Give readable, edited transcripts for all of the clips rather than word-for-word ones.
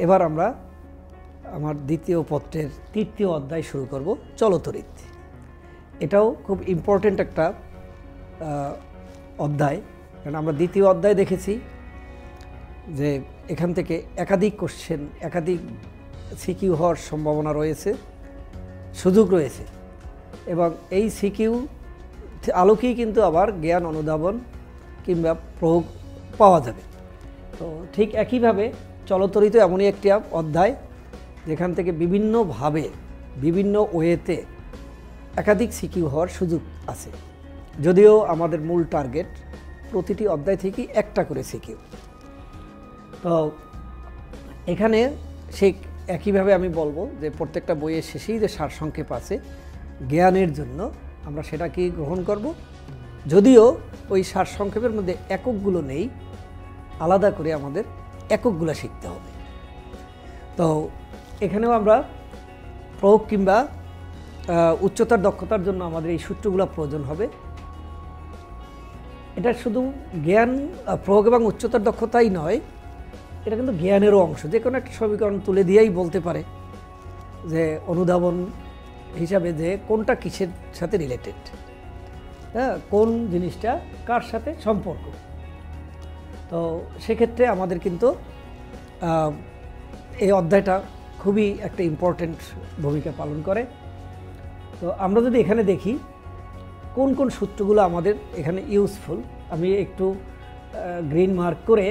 এবার আমরা আমার দ্বিতীয় পত্রের তৃতীয় অধ্যায় শুরু করব, চলতরিৎ। এটাও খুব ইম্পর্টেন্ট একটা অধ্যায়, কারণ আমরা দ্বিতীয় অধ্যায় দেখেছি যে এখান থেকে একাধিক কোশ্চেন, একাধিক সিকিউ হওয়ার সম্ভাবনা রয়েছে, সুযোগ রয়েছে, এবং এই সিকিউ আলোকেই কিন্তু আবার জ্ঞান অনুধাবন কিংবা প্রয়োগ পাওয়া যাবে। তো ঠিক একইভাবে চলতরিৎ এমনই একটি অধ্যায় যেখান থেকে বিভিন্নভাবে বিভিন্ন ওয়েতে একাধিক সিকিউ হওয়ার সুযোগ আছে, যদিও আমাদের মূল টার্গেট প্রতিটি অধ্যায় থেকেই একটা করে সিকিউ। তো এখানে সেই একইভাবে আমি বলবো যে প্রত্যেকটা বইয়ের শেষেই যে সারসংক্ষেপ আছে জ্ঞানের জন্য, আমরা সেটাকেই গ্রহণ করব, যদিও ওই সারসংক্ষেপের মধ্যে এককগুলো নেই, আলাদা করে আমাদের এককগুলো শিখতে হবে। তো এখানেও আমরা প্রয়োগ কিংবা উচ্চতার দক্ষতার জন্য আমাদের এই সূত্রগুলো প্রয়োজন হবে। এটা শুধু জ্ঞান, প্রয়োগ এবং উচ্চতার দক্ষতাই নয়, এটা কিন্তু জ্ঞানেরও অংশ। যে কোনো একটা সমীকরণ তুলে দিয়েই বলতে পারে যে অনুধাবন হিসাবে যে কোনটা কিসের সাথে রিলেটেড, হ্যাঁ, কোন জিনিসটা কার সাথে সম্পর্ক। তো সেক্ষেত্রে আমাদের কিন্তু এই অধ্যায়টা খুবই একটা ইম্পর্টেন্ট ভূমিকা পালন করে। তো আমরা যদি এখানে দেখি কোন কোন সূত্রগুলো আমাদের এখানে ইউজফুল, আমি একটু গ্রিন মার্ক করে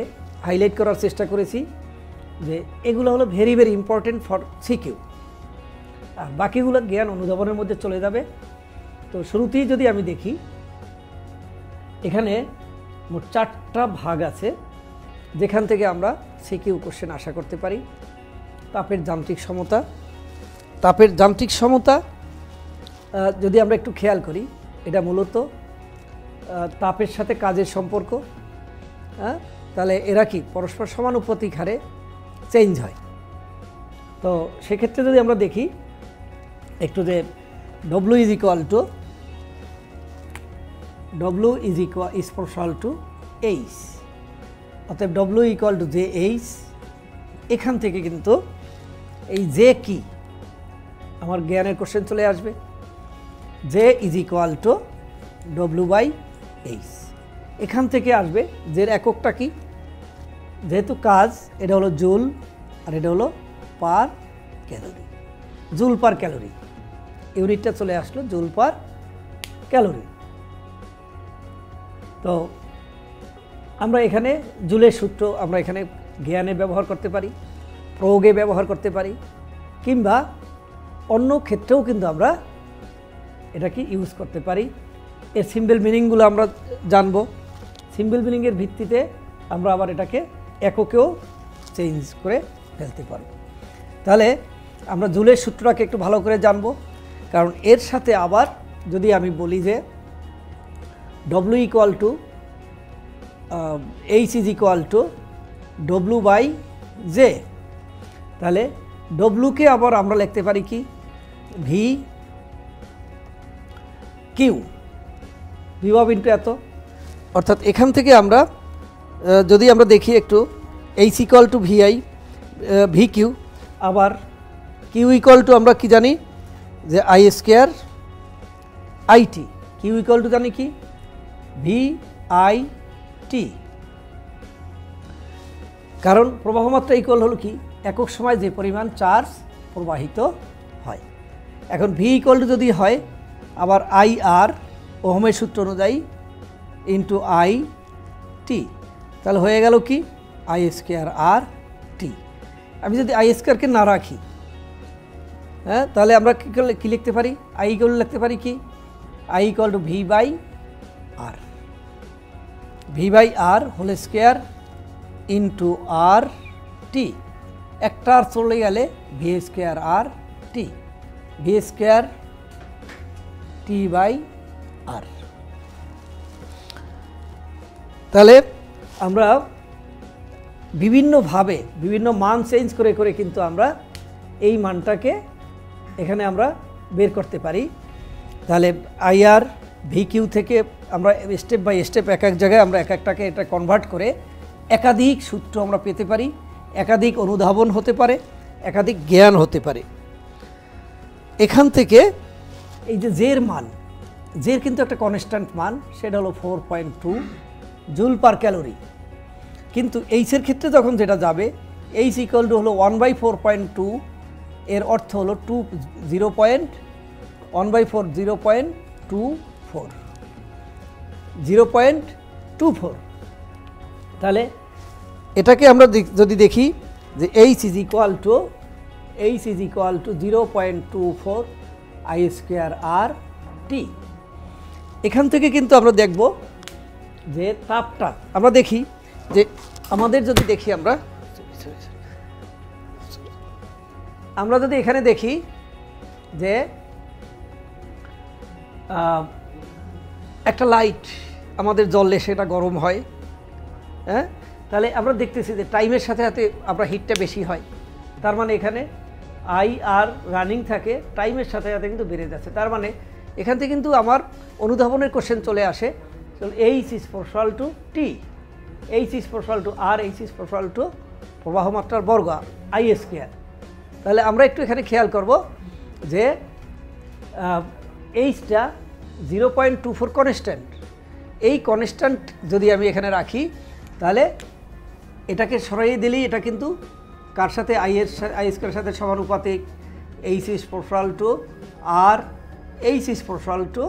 হাইলাইট করার চেষ্টা করেছি যে এগুলো হলো very very important for CQ, আর বাকিগুলো জ্ঞান অনুধাবনের মধ্যে চলে যাবে। তো শুরুতেই যদি আমি দেখি, এখানে মোট 4টা ভাগ আছে যেখান থেকে আমরা সিকিউ কোশ্চেন আশা করতে পারি। তাপের যান্ত্রিক সমতা, তাপের যান্ত্রিক সমতা যদি আমরা একটু খেয়াল করি, এটা মূলত তাপের সাথে কাজের সম্পর্ক। হ্যাঁ, তাহলে এরা কি পরস্পর সমানুপাতিক হারে চেঞ্জ হয়। তো সেক্ষেত্রে যদি আমরা দেখি একটু যে W is equal two H, অতএব W ইকুয়াল টু JH। এখান থেকে কিন্তু এই যে কি আমার জ্ঞানের কোশ্চেন চলে আসবে, J is equal two W/H। এখান থেকে আসবে যে এককটা কি, যেহেতু কাজ এটা হলো জুল আর এটা হলো per calorie, joule per calorie, ইউনিটটা চলে আসলো জুল পার ক্যালোরি। তো আমরা এখানে জুলের সূত্র আমরা এখানে জ্ঞানে ব্যবহার করতে পারি, প্রয়োগে ব্যবহার করতে পারি, কিংবা অন্য ক্ষেত্রেও কিন্তু আমরা এটা কি ইউজ করতে পারি। এর সিম্বল মিনিংগুলো আমরা জানব, সিম্বল মিনিংয়ের ভিত্তিতে আমরা আবার এটাকে এককেও চেঞ্জ করে ফেলতে পারব। তাহলে আমরা জুলের সূত্রটাকে একটু ভালো করে জানব, কারণ এর সাথে আবার যদি আমি বলি যে W equal to H is equal two W/J, তাহলে ডব্লুকে আবার আমরা লিখতে পারি কি ভি কিউ, বিভব ইন্টু এত। অর্থাৎ এখান থেকে আমরা যদি আমরা দেখি একটু H equal to V Q, আবার কিউ ইকুয়াল টু আমরা কি জানি যে I² IT, Q equal two জানি কি VIT, কারণ প্রবাহ মাত্রা ইকুয়াল হলো কি একক সময় যে পরিমাণ চার্জ প্রবাহিত হয়। এখন ভি ইকুয়াল টু যদি হয় আবার IR ওহমের সূত্র অনুযায়ী ইন্টু IT, তাহলে হয়ে গেল কি I²RT। আমি যদি I² না রাখি, হ্যাঁ, তাহলে আমরা কি লিখতে পারি, I ইকুয়াল লিখতে পারি কি I equal to V/R, V/R whole square into RT, একটা আর চলে গেলে V²RT, V²T/R। তাহলে আমরা বিভিন্নভাবে বিভিন্ন মান চেঞ্জ করে করে কিন্তু আমরা এই মানটাকে এখানে আমরা বের করতে পারি। তাহলে IR VQ থেকে আমরা স্টেপ বাই স্টেপ এক এক জায়গায় আমরা এক একটাকে এটা কনভার্ট করে একাধিক সূত্র আমরা পেতে পারি, একাধিক অনুধাবন হতে পারে, একাধিক জ্ঞান হতে পারে। এখান থেকে এই যে জের মান, জের কিন্তু একটা কনস্ট্যান্ট মান, সেটা হলো 4.2 জুল পার ক্যালোরি। কিন্তু এইচের ক্ষেত্রে যখন যেটা যাবে, এইচ ইকুয়াল টু হলো 1/4.2, এর অর্থ হলো 0.24। তাহলে এটাকে আমরা যদি দেখি যে H is equal two 0.24 I²R/T। এখান থেকে কিন্তু আমরা দেখব যে তাপটা আমরা দেখি যে আমাদের যদি দেখি আমরা যদি এখানে দেখি যে একটা লাইট আমাদের জ্বললে সেটা গরম হয়, হ্যাঁ, তাহলে আমরা দেখতেছি যে টাইমের সাথে সাথে আমরা হিটটা বেশি হয়। তার মানে এখানে IR রানিং থাকে, টাইমের সাথে সাথে কিন্তু বেড়ে যাচ্ছে। তার মানে এখান থেকে কিন্তু আমার অনুধাবনের কোশ্চেন চলে আসে, H is proportional two T, H is proportional two R, H is proportional two প্রবাহ মাত্রার বর্গ I²। তাহলে আমরা একটু এখানে খেয়াল করব যে এইচটা 0.24 কনস্ট্যান্ট। এই কনস্ট্যান্ট যদি আমি এখানে রাখি তাহলে এটাকে সরাইয়ে দিলেই এটা কিন্তু কার সাথে I² সাথে সমানুপাতিক, H is proportional two R, H is proportional two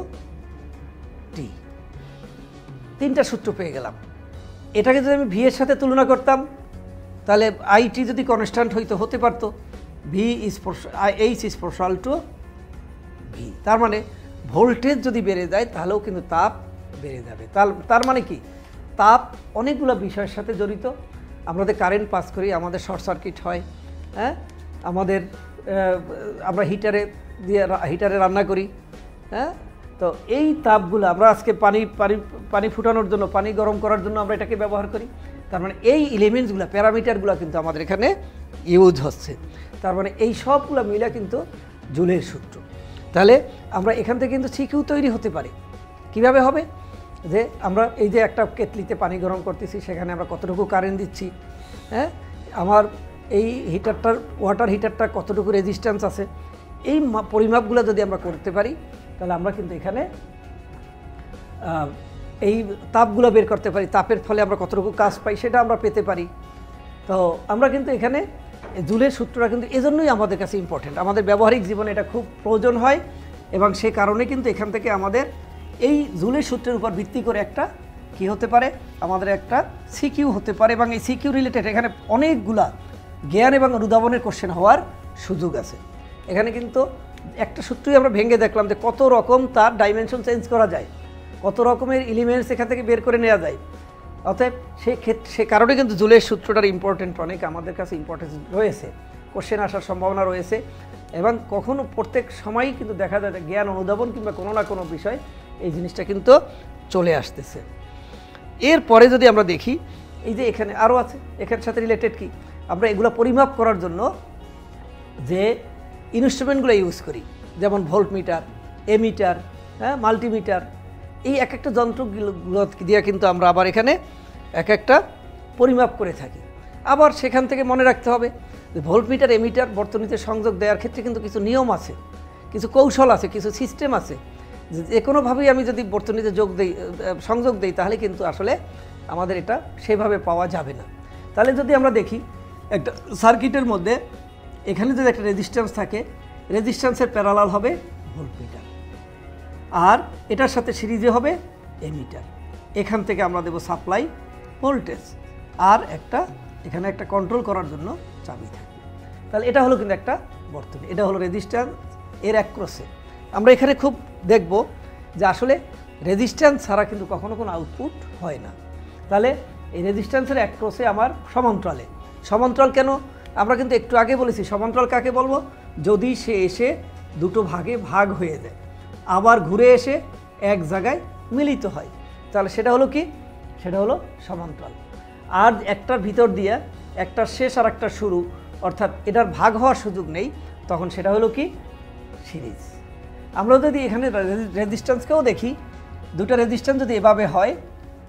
T। তিনটা সূত্র পেয়ে গেলাম। এটাকে যদি আমি V এর সাথে তুলনা করতাম তাহলে IT যদি কনস্ট্যান্ট হতে পারতো, H is proportional two V। তার মানে ভোল্টেজ যদি বেড়ে যায় তাহলেও কিন্তু তাপ বেড়ে যাবে। তার মানে কি, তাপ অনেকগুলো বিষয়ের সাথে জড়িত। আমাদের কারেন্ট পাস করি, আমাদের শর্ট সার্কিট হয়, হ্যাঁ, আমরা হিটারে রান্না করি, হ্যাঁ। তো এই তাপগুলো আমরা আজকে পানি ফুটানোর জন্য, পানি গরম করার জন্য আমরা এটাকে ব্যবহার করি। তার মানে এই এলিমেন্টসগুলো, প্যারামিটারগুলো কিন্তু আমাদের এখানে ইউজ হচ্ছে। তার মানে এই সবগুলো মিলে কিন্তু জুলের সূত্র। তাহলে আমরা এখান থেকে কিন্তু সিকিউ তৈরি হতে পারে। কিভাবে হবে, যে আমরা এই যে একটা কেটলিতে পানি গরম করতেছি, সেখানে আমরা কতটুকু কারেন্ট দিচ্ছি, হ্যাঁ, আমার এই ওয়াটার হিটারটা কতটুকু রেজিস্ট্যান্স আছে, এই পরিমাপগুলো যদি আমরা করতে পারি তাহলে আমরা কিন্তু এখানে এই তাপগুলো বের করতে পারি। তাপের ফলে আমরা কতটুকু কাজ পাই সেটা আমরা পেতে পারি। তো আমরা কিন্তু এখানে জুলের সূত্রটা কিন্তু এজন্যই আমাদের কাছে ইম্পর্টেন্ট, আমাদের ব্যবহারিক জীবনে এটা খুব প্রয়োজন হয়। এবং সে কারণে কিন্তু এখান থেকে আমাদের এই জুলের সূত্রের উপর ভিত্তি করে একটা কি হতে পারে, আমাদের একটা সিকিউ হতে পারে। এবং এই সিকিউ রিলেটেড এখানে অনেকগুলা জ্ঞান এবং অনুধাবনের কোশ্চেন হওয়ার সুযোগ আছে। এখানে কিন্তু একটা সূত্রই আমরা ভেঙে দেখলাম যে কত রকম তার ডাইমেনশন চেঞ্জ করা যায়, কত রকমের এলিমেন্টস এখান থেকে বের করে নেওয়া যায়। অতএব সে কারণে কিন্তু জুলের সূত্রটার ইম্পর্টেন্ট অনেক আমাদের কাছে ইম্পর্টেন্স রয়েছে, কোশ্চেন আসার সম্ভাবনা রয়েছে। এবং কখনো প্রত্যেক সময়ই কিন্তু দেখা যায় জ্ঞান অনুধাবন কিংবা কোনো না কোনো বিষয় এই জিনিসটা কিন্তু চলে আসতেছে। এরপরে যদি আমরা দেখি, এই যে এখানে আরও আছে, এখানের সাথে রিলেটেড কি, আমরা এগুলো পরিমাপ করার জন্য যে ইনস্ট্রুমেন্টগুলো ইউজ করি, যেমন ভোল্টমিটার, এমিটার, হ্যাঁ, মাল্টিমিটার, এই এক একটা যন্ত্রগুলো দিয়ে কিন্তু আমরা আবার এখানে এক একটা পরিমাপ করে থাকি। আবার সেখান থেকে মনে রাখতে হবে যে ভোল্টমিটার, এমিটার বর্তনীতে সংযোগ দেওয়ার ক্ষেত্রে কিন্তু কিছু নিয়ম আছে, কিছু কৌশল আছে, কিছু সিস্টেম আছে। যে কোনোভাবেই আমি যদি বর্তনীতে সংযোগ দেই তাহলে কিন্তু আসলে আমাদের এটা সেভাবে পাওয়া যাবে না। তাহলে যদি আমরা দেখি একটা সার্কিটের মধ্যে এখানে যদি একটা রেজিস্ট্যান্স থাকে, রেজিস্ট্যান্সের প্যারালাল হবে ভোল্টমিটার, আর এটার সাথে সিরিজে হবে এমিটার। এখান থেকে আমরা দেব সাপ্লাই ভোল্টেজ, আর এখানে একটা কন্ট্রোল করার জন্য চাবি থাকে। তাহলে এটা হলো কিন্তু একটা বর্তনী, এটা হলো রেজিস্ট্যান্স, এর অ্যাক্রসে আমরা এখানে খুব দেখব যে আসলে রেজিস্ট্যান্স ছাড়া কিন্তু কখনো কোনো আউটপুট হয় না। তাহলে এই রেজিস্ট্যান্সের অ্যাক্রসে আমার সমান্তরাল কেন, আমরা কিন্তু একটু আগে বলেছি সমান্তরাল কাকে বলবো, যদি সে এসে দুটো ভাগে ভাগ হয়ে যায়, আবার ঘুরে এসে এক জায়গায় মিলিত হয়, তাহলে সেটা হলো কি, সেটা হলো সমান্তরাল। আর একটার ভিতর দিয়ে একটার শেষ আর একটা শুরু, অর্থাৎ এটার ভাগ হওয়ার সুযোগ নেই, তখন সেটা হলো কি, সিরিজ। আমরা যদি এখানে রেজিস্ট্যান্সকেও দেখি, দুটো রেজিস্ট্যান্স যদি এভাবে হয়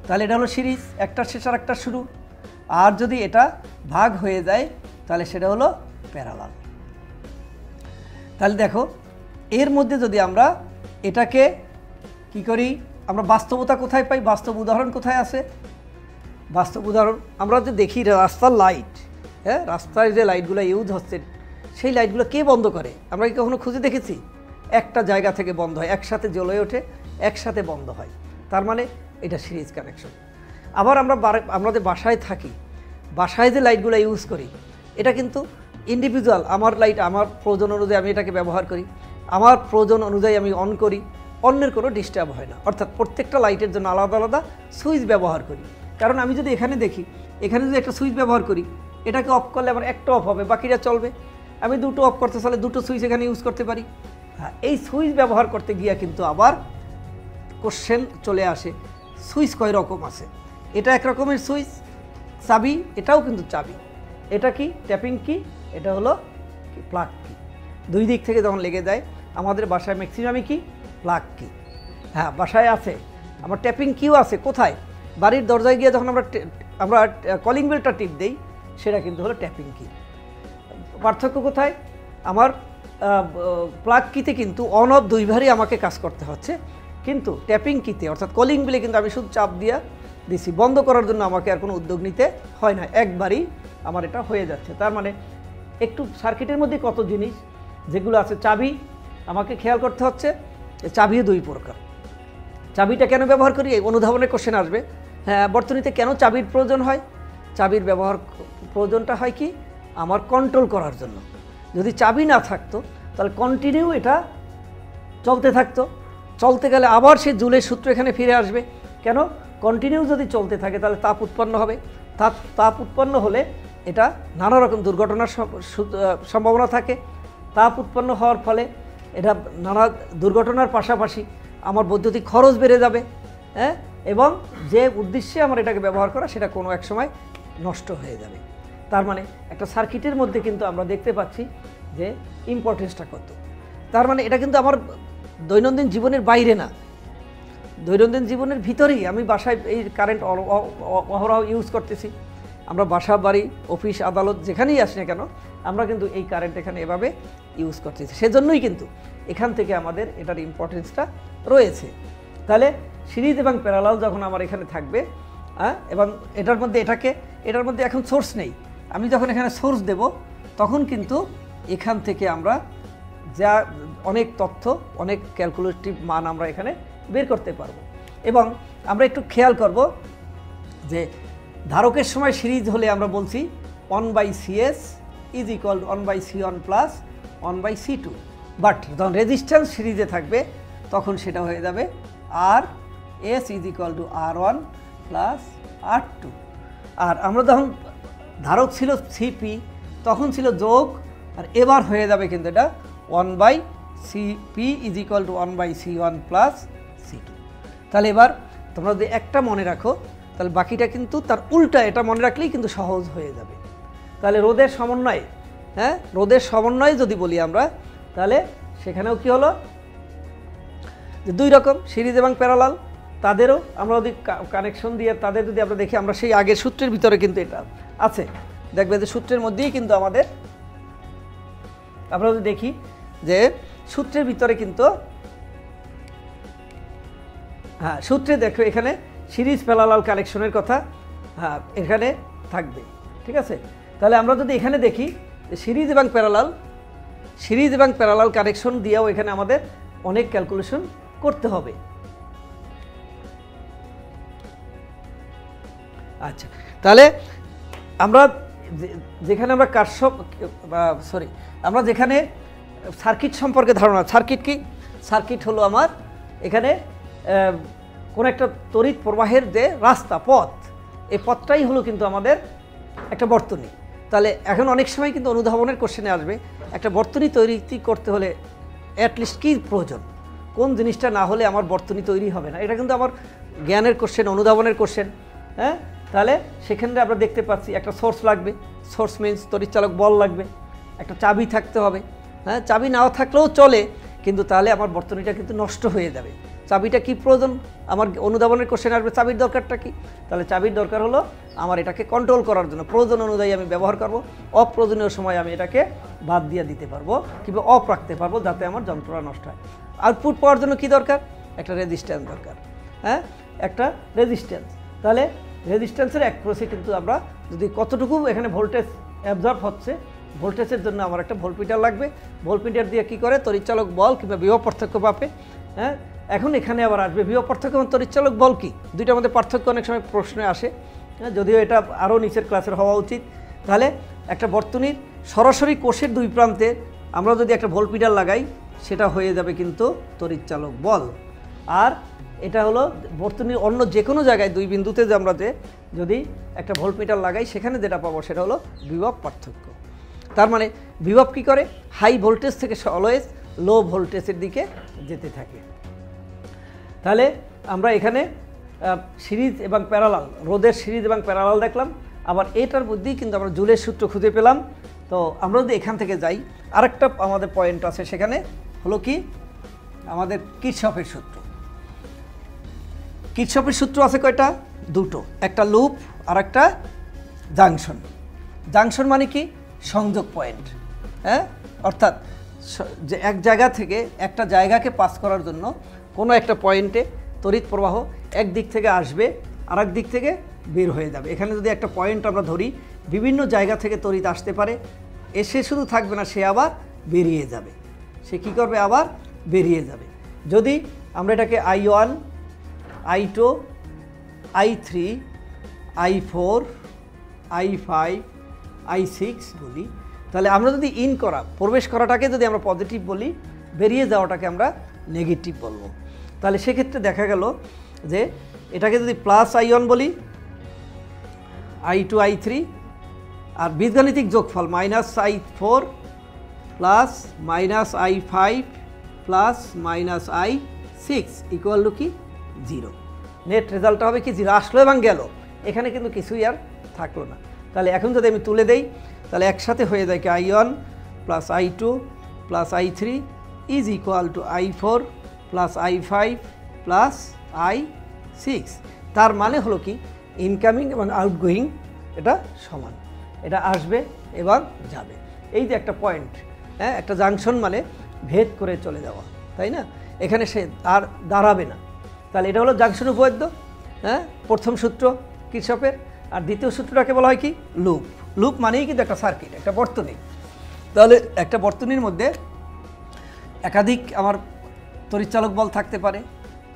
তাহলে এটা হলো সিরিজ, একটার শেষ আর একটা শুরু। আর যদি এটা ভাগ হয়ে যায় তাহলে সেটা হলো প্যারালাল। তাহলে দেখো এর মধ্যে যদি আমরা এটাকে কি করি, আমরা বাস্তবতা কোথায় পাই, বাস্তব উদাহরণ কোথায় আছে? বাস্তব উদাহরণ আমরা যে দেখি রাস্তার লাইট, হ্যাঁ, রাস্তায় যে লাইটগুলো ইউজ হচ্ছে সেই লাইটগুলো কে বন্ধ করে? আমরা কি কখনো খুঁজে দেখেছি? একটা জায়গা থেকে বন্ধ হয়, একসাথে জ্বলে ওঠে, একসাথে বন্ধ হয়। তার মানে এটা সিরিজ কানেকশন। আবার আমরা যে বাসায় থাকি, বাসায় যে লাইটগুলো ইউজ করি এটা কিন্তু ইন্ডিভিজুয়াল। আমার লাইট আমার প্রয়োজন অনুযায়ী আমি এটাকে ব্যবহার করি, আমার প্রয়োজন অনুযায়ী আমি অন করি, অন্যের কোনো ডিস্টার্ব হয় না। অর্থাৎ প্রত্যেকটা লাইটের জন্য আলাদা আলাদা সুইচ ব্যবহার করি। কারণ আমি যদি এখানে দেখি, এখানে যদি একটা সুইচ ব্যবহার করি, এটাকে অফ করলে আমার একটা অফ হবে, বাকিটা চলবে। আমি দুটো অফ করতে চাইলে দুটো সুইচ এখানে ইউজ করতে পারি। হ্যাঁ, এই সুইচ ব্যবহার করতে গিয়ে কিন্তু আবার কোশ্চেন চলে আসে, সুইচ কয় রকম আছে? এটা এক রকমের সুইচ, চাবি, এটাও কিন্তু চাবি। এটা কি ট্যাপিং কি, এটা হলো প্লাগ কি। দুই দিক থেকে যখন লেগে যায়, আমাদের বাসায় ম্যাক্সিমামই কি প্লাগ কি। হ্যাঁ, বাসায় আছে। আমার ট্যাপিং কিও আছে কোথায়? বাড়ির দরজায় গিয়ে যখন আমরা কলিং বেলটা টিপ দেই, সেটা কিন্তু হলো ট্যাপিং কি। পার্থক্য কোথায়? আমার প্লাগ কিতে কিন্তু অন অফ দুইবারই আমাকে কাজ করতে হচ্ছে, কিন্তু ট্যাপিং কিতে অর্থাৎ কলিং বেলে কিন্তু আমি শুধু চাপ দিয়া দিছি, বন্ধ করার জন্য আমাকে আর কোনো উদ্যোগ নিতে হয় না, একবারই আমার এটা হয়ে যাচ্ছে। তার মানে একটু সার্কিটের মধ্যে কত জিনিস যেগুলো আছে। চাবি আমাকে খেয়াল করতে হচ্ছে, চাবিও দুই প্রকার। চাবিটা কেন ব্যবহার করি, এই অনুধাবনের কোশ্চেন আসবে। হ্যাঁ, বর্তনীতে কেন চাবির প্রয়োজন হয়? চাবির ব্যবহার প্রয়োজনটা হয় কি, আমার কন্ট্রোল করার জন্য। যদি চাবি না থাকতো তাহলে কন্টিনিউ এটা চলতে থাকতো, চলতে গেলে আবার সে জুলের সূত্র এখানে ফিরে আসবে। কেন? কন্টিনিউ যদি চলতে থাকে তাহলে তাপ উৎপন্ন হবে, তাপ উৎপন্ন হলে এটা নানা রকম দুর্ঘটনার সম্ভাবনা থাকে। তাপ উৎপন্ন হওয়ার ফলে এটা নানা দুর্ঘটনার পাশাপাশি আমার বৈদ্যুতিক খরচ বেড়ে যাবে, হ্যাঁ, এবং যে উদ্দেশ্যে আমার এটাকে ব্যবহার করা সেটা কোনো এক সময় নষ্ট হয়ে যাবে। তার মানে একটা সার্কিটের মধ্যে কিন্তু আমরা দেখতে পাচ্ছি যে ইম্পর্টেন্সটা কত। তার মানে এটা কিন্তু আমার দৈনন্দিন জীবনের বাইরে না, দৈনন্দিন জীবনের ভিতরেই। আমি বাসায় এই কারেন্ট অহরহ ইউজ করতেছি, আমরা বাসা বাড়ি অফিস আদালত যেখানেই আসি না কেন আমরা কিন্তু এই কারেন্ট এখানে এভাবে ইউজ করতেছি। সেজন্যই কিন্তু এখান থেকে আমাদের এটার ইম্পর্টেন্সটা রয়েছে। তাহলে সিরিজ এবং প্যারালাল যখন আমার এখানে থাকবে, এবং এটার মধ্যে এখন সোর্স নেই, আমি যখন এখানে সোর্স দেব তখন কিন্তু এখান থেকে আমরা যা অনেক তথ্য, অনেক ক্যালকুলেটিভ মান আমরা এখানে বের করতে পারবো। এবং আমরা একটু খেয়াল করব যে ধারকের সময় সিরিজ হলে আমরা বলছি 1/CS is equal two 1/C1 plus 1/C2, but যখন রেজিস্ট্যান্স সিরিজে থাকবে তখন সেটা হয়ে যাবে RS is equal two R1 plus R2। আর আমরা যখন ধারক ছিল CP তখন ছিল যোগ, আর এবার হয়ে যাবে কিন্তু এটা 1/CP is equal two 1/C1 plus C2। তাহলে এবার তোমরা যদি একটা মনে রাখো তাহলে বাকিটা কিন্তু তার উল্টা, এটা মনে রাখলেই কিন্তু সহজ হয়ে যাবে। তাহলে রোধের সমন্বয়ে, হ্যাঁ, রোধের সমন্বয়ে যদি বলি আমরা, তাহলে সেখানেও কি হলো যে দুই রকম সিরিজ এবং প্যারালাল। তাদেরও আমরা যদি কানেকশন দিয়ে তাদের যদি আমরা দেখি, আমরা সেই আগের সূত্রের ভিতরে কিন্তু এটা আছে, দেখবে যে সূত্রের মধ্যেই কিন্তু আমাদের, আমরা যদি দেখি যে সূত্রের ভিতরে কিন্তু, হ্যাঁ, সূত্রে দেখো এখানে সিরিজ প্যারালাল কানেকশনের কথা, হ্যাঁ, এখানে থাকবে, ঠিক আছে। তাহলে আমরা যদি এখানে দেখি সিরিজ এবং প্যারালাল কানেকশন দিয়েও এখানে আমাদের অনেক ক্যালকুলেশন করতে হবে। আচ্ছা, তাহলে আমরা যেখানে আমরা আমরা যেখানে সার্কিট সম্পর্কে ধারণা, সার্কিট কি? সার্কিট হলো আমার এখানে কোন একটা তড়িৎ প্রবাহের যে রাস্তা, পথ, এই পথটাই হলো কিন্তু আমাদের একটা বর্তনী। তাহলে এখন অনেক সময় কিন্তু অনুধাবনের কোশ্চেনে আসবে একটা বর্তনী তৈরি করতে হলে অ্যাটলিস্ট কী প্রয়োজন, কোন জিনিসটা না হলে আমার বর্তনী তৈরি হবে না। এটা কিন্তু আমার জ্ঞানের কোশ্চেন, অনুধাবনের কোশ্চেন, হ্যাঁ। তাহলে সেখানে আমরা দেখতে পাচ্ছি একটা সোর্স লাগবে, সোর্স মিনস তড়িৎচালক বল লাগবে, একটা চাবি থাকতে হবে, হ্যাঁ। চাবি নাও থাকলেও চলে, কিন্তু তাহলে আমার বর্তনীটা কিন্তু নষ্ট হয়ে যাবে। চাবিটা কি প্রয়োজন, আমার অনুধাবনের কোশ্চেন আসবে চাবির দরকারটা কি, তাহলে চাবির দরকার হলো আমার এটাকে কন্ট্রোল করার জন্য, প্রয়োজন অনুযায়ী আমি ব্যবহার করব, অপ্রয়োজনীয় সময় আমি এটাকে বাদ দিয়ে দিতে পারবো কিংবা অফ রাখতে পারবো যাতে আমার যন্ত্রটা নষ্ট হয়। আউটপুট পাওয়ার জন্য কি দরকার, একটা রেজিস্ট্যান্স দরকার, হ্যাঁ একটা রেজিস্ট্যান্স। তাহলে রেজিস্ট্যান্সের অ্যাক্রোসে কিন্তু আমরা যদি কতটুকু এখানে ভোল্টেজ অ্যাবজর্ব হচ্ছে, ভোল্টেজের জন্য আমার একটা ভোল্টমিটার লাগবে, ভোল্টমিটার দিয়ে কি করে তড়িৎচালক বল কিংবা বিভব পার্থক্য পাবে। হ্যাঁ এখন এখানে আবার আসবে বিভব পার্থক্য এবং তড়িৎচালক বল কি, দুইটার মধ্যে পার্থক্য অনেক সময় প্রশ্নে আসে, যদিও এটা আরও নিচের ক্লাসের হওয়া উচিত। তাহলে একটা বর্তনীর সরাসরি কোষের দুই প্রান্তে আমরা যদি একটা ভোল্টমিটার লাগাই সেটা হয়ে যাবে কিন্তু তড়িৎচালক বল, আর এটা হলো বর্তনীর অন্য যে কোনো জায়গায় দুই বিন্দুতে যে আমরা যদি একটা ভোল্টমিটার লাগাই সেখানে যেটা পাবো সেটা হলো বিভব পার্থক্য। তার মানে বিভব কী করে, হাই ভোল্টেজ থেকে অলওয়েজ লো ভোল্টেজের দিকে যেতে থাকে। তাহলে আমরা এখানে সিরিজ এবং প্যারালাল, রোধের সিরিজ এবং প্যারালাল দেখলাম, আবার এটার মধ্যেই কিন্তু আমরা জুলের সূত্র খুঁজে পেলাম। তো আমরা যদি এখান থেকে যাই আরেকটা আমাদের পয়েন্ট আছে, সেখানে হলো কি আমাদের কিরশফের সূত্র। কিরশফের সূত্র আছে কয়টা, দুটো, একটা লুপ আর একটা জাংশন। জাংশন মানে কি, সংযোগ পয়েন্ট, হ্যাঁ অর্থাৎ যে এক জায়গা থেকে একটা জায়গাকে পাস করার জন্য কোনো একটা পয়েন্টে তড়িৎ প্রবাহ এক দিক থেকে আসবে আর এক দিক থেকে বের হয়ে যাবে। এখানে যদি একটা পয়েন্ট আমরা ধরি, বিভিন্ন জায়গা থেকে তড়িৎ আসতে পারে, এসে শুধু থাকবে না, সে আবার বেরিয়ে যাবে। সে কী করবে, আবার বেরিয়ে যাবে। যদি আমরা এটাকে I1, I2, I3, I4, I5, I6 বলি, তাহলে আমরা যদি ইন করা, প্রবেশ করাটাকে যদি আমরা পজিটিভ বলি, বেরিয়ে যাওয়াটাকে আমরা নেগেটিভ বলবো। তাহলে সেক্ষেত্রে দেখা গেল যে এটাকে যদি প্লাস I1 বলি, I2, I3, আর বীজগাণিতিক যোগফল minus I4 plus minus I5 plus minus I6 equal to কি 0। নেট রেজাল্টটা হবে কি 0, আসলো এবং গেল, এখানে কিন্তু কিছুই আর থাকলো না। তাহলে এখন যদি আমি তুলে দেই তাহলে একসাথে হয়ে যায় কি I1 plus I2 plus I3 is equal two I4 plus I5 plus I6। তার মানে হলো কি ইনকামিং এবং আউটগোয়িং এটা সমান, এটা আসবে এবং যাবে। এই যে একটা পয়েন্ট, হ্যাঁ একটা জাংশন মানে ভেদ করে চলে যাওয়া, তাই না, এখানে সে আর দাঁড়াবে না। তাহলে এটা হলো জাংশন উপপাদ্য, হ্যাঁ প্রথম সূত্র কিরশফের। আর দ্বিতীয় সূত্রটাকে বলা হয় কি লুপ। লুপ মানেই কিন্তু একটা সার্কিট, একটা বর্তনী। তাহলে একটা বর্তনীর মধ্যে একাধিক আমার তড়িৎচালক বল থাকতে পারে,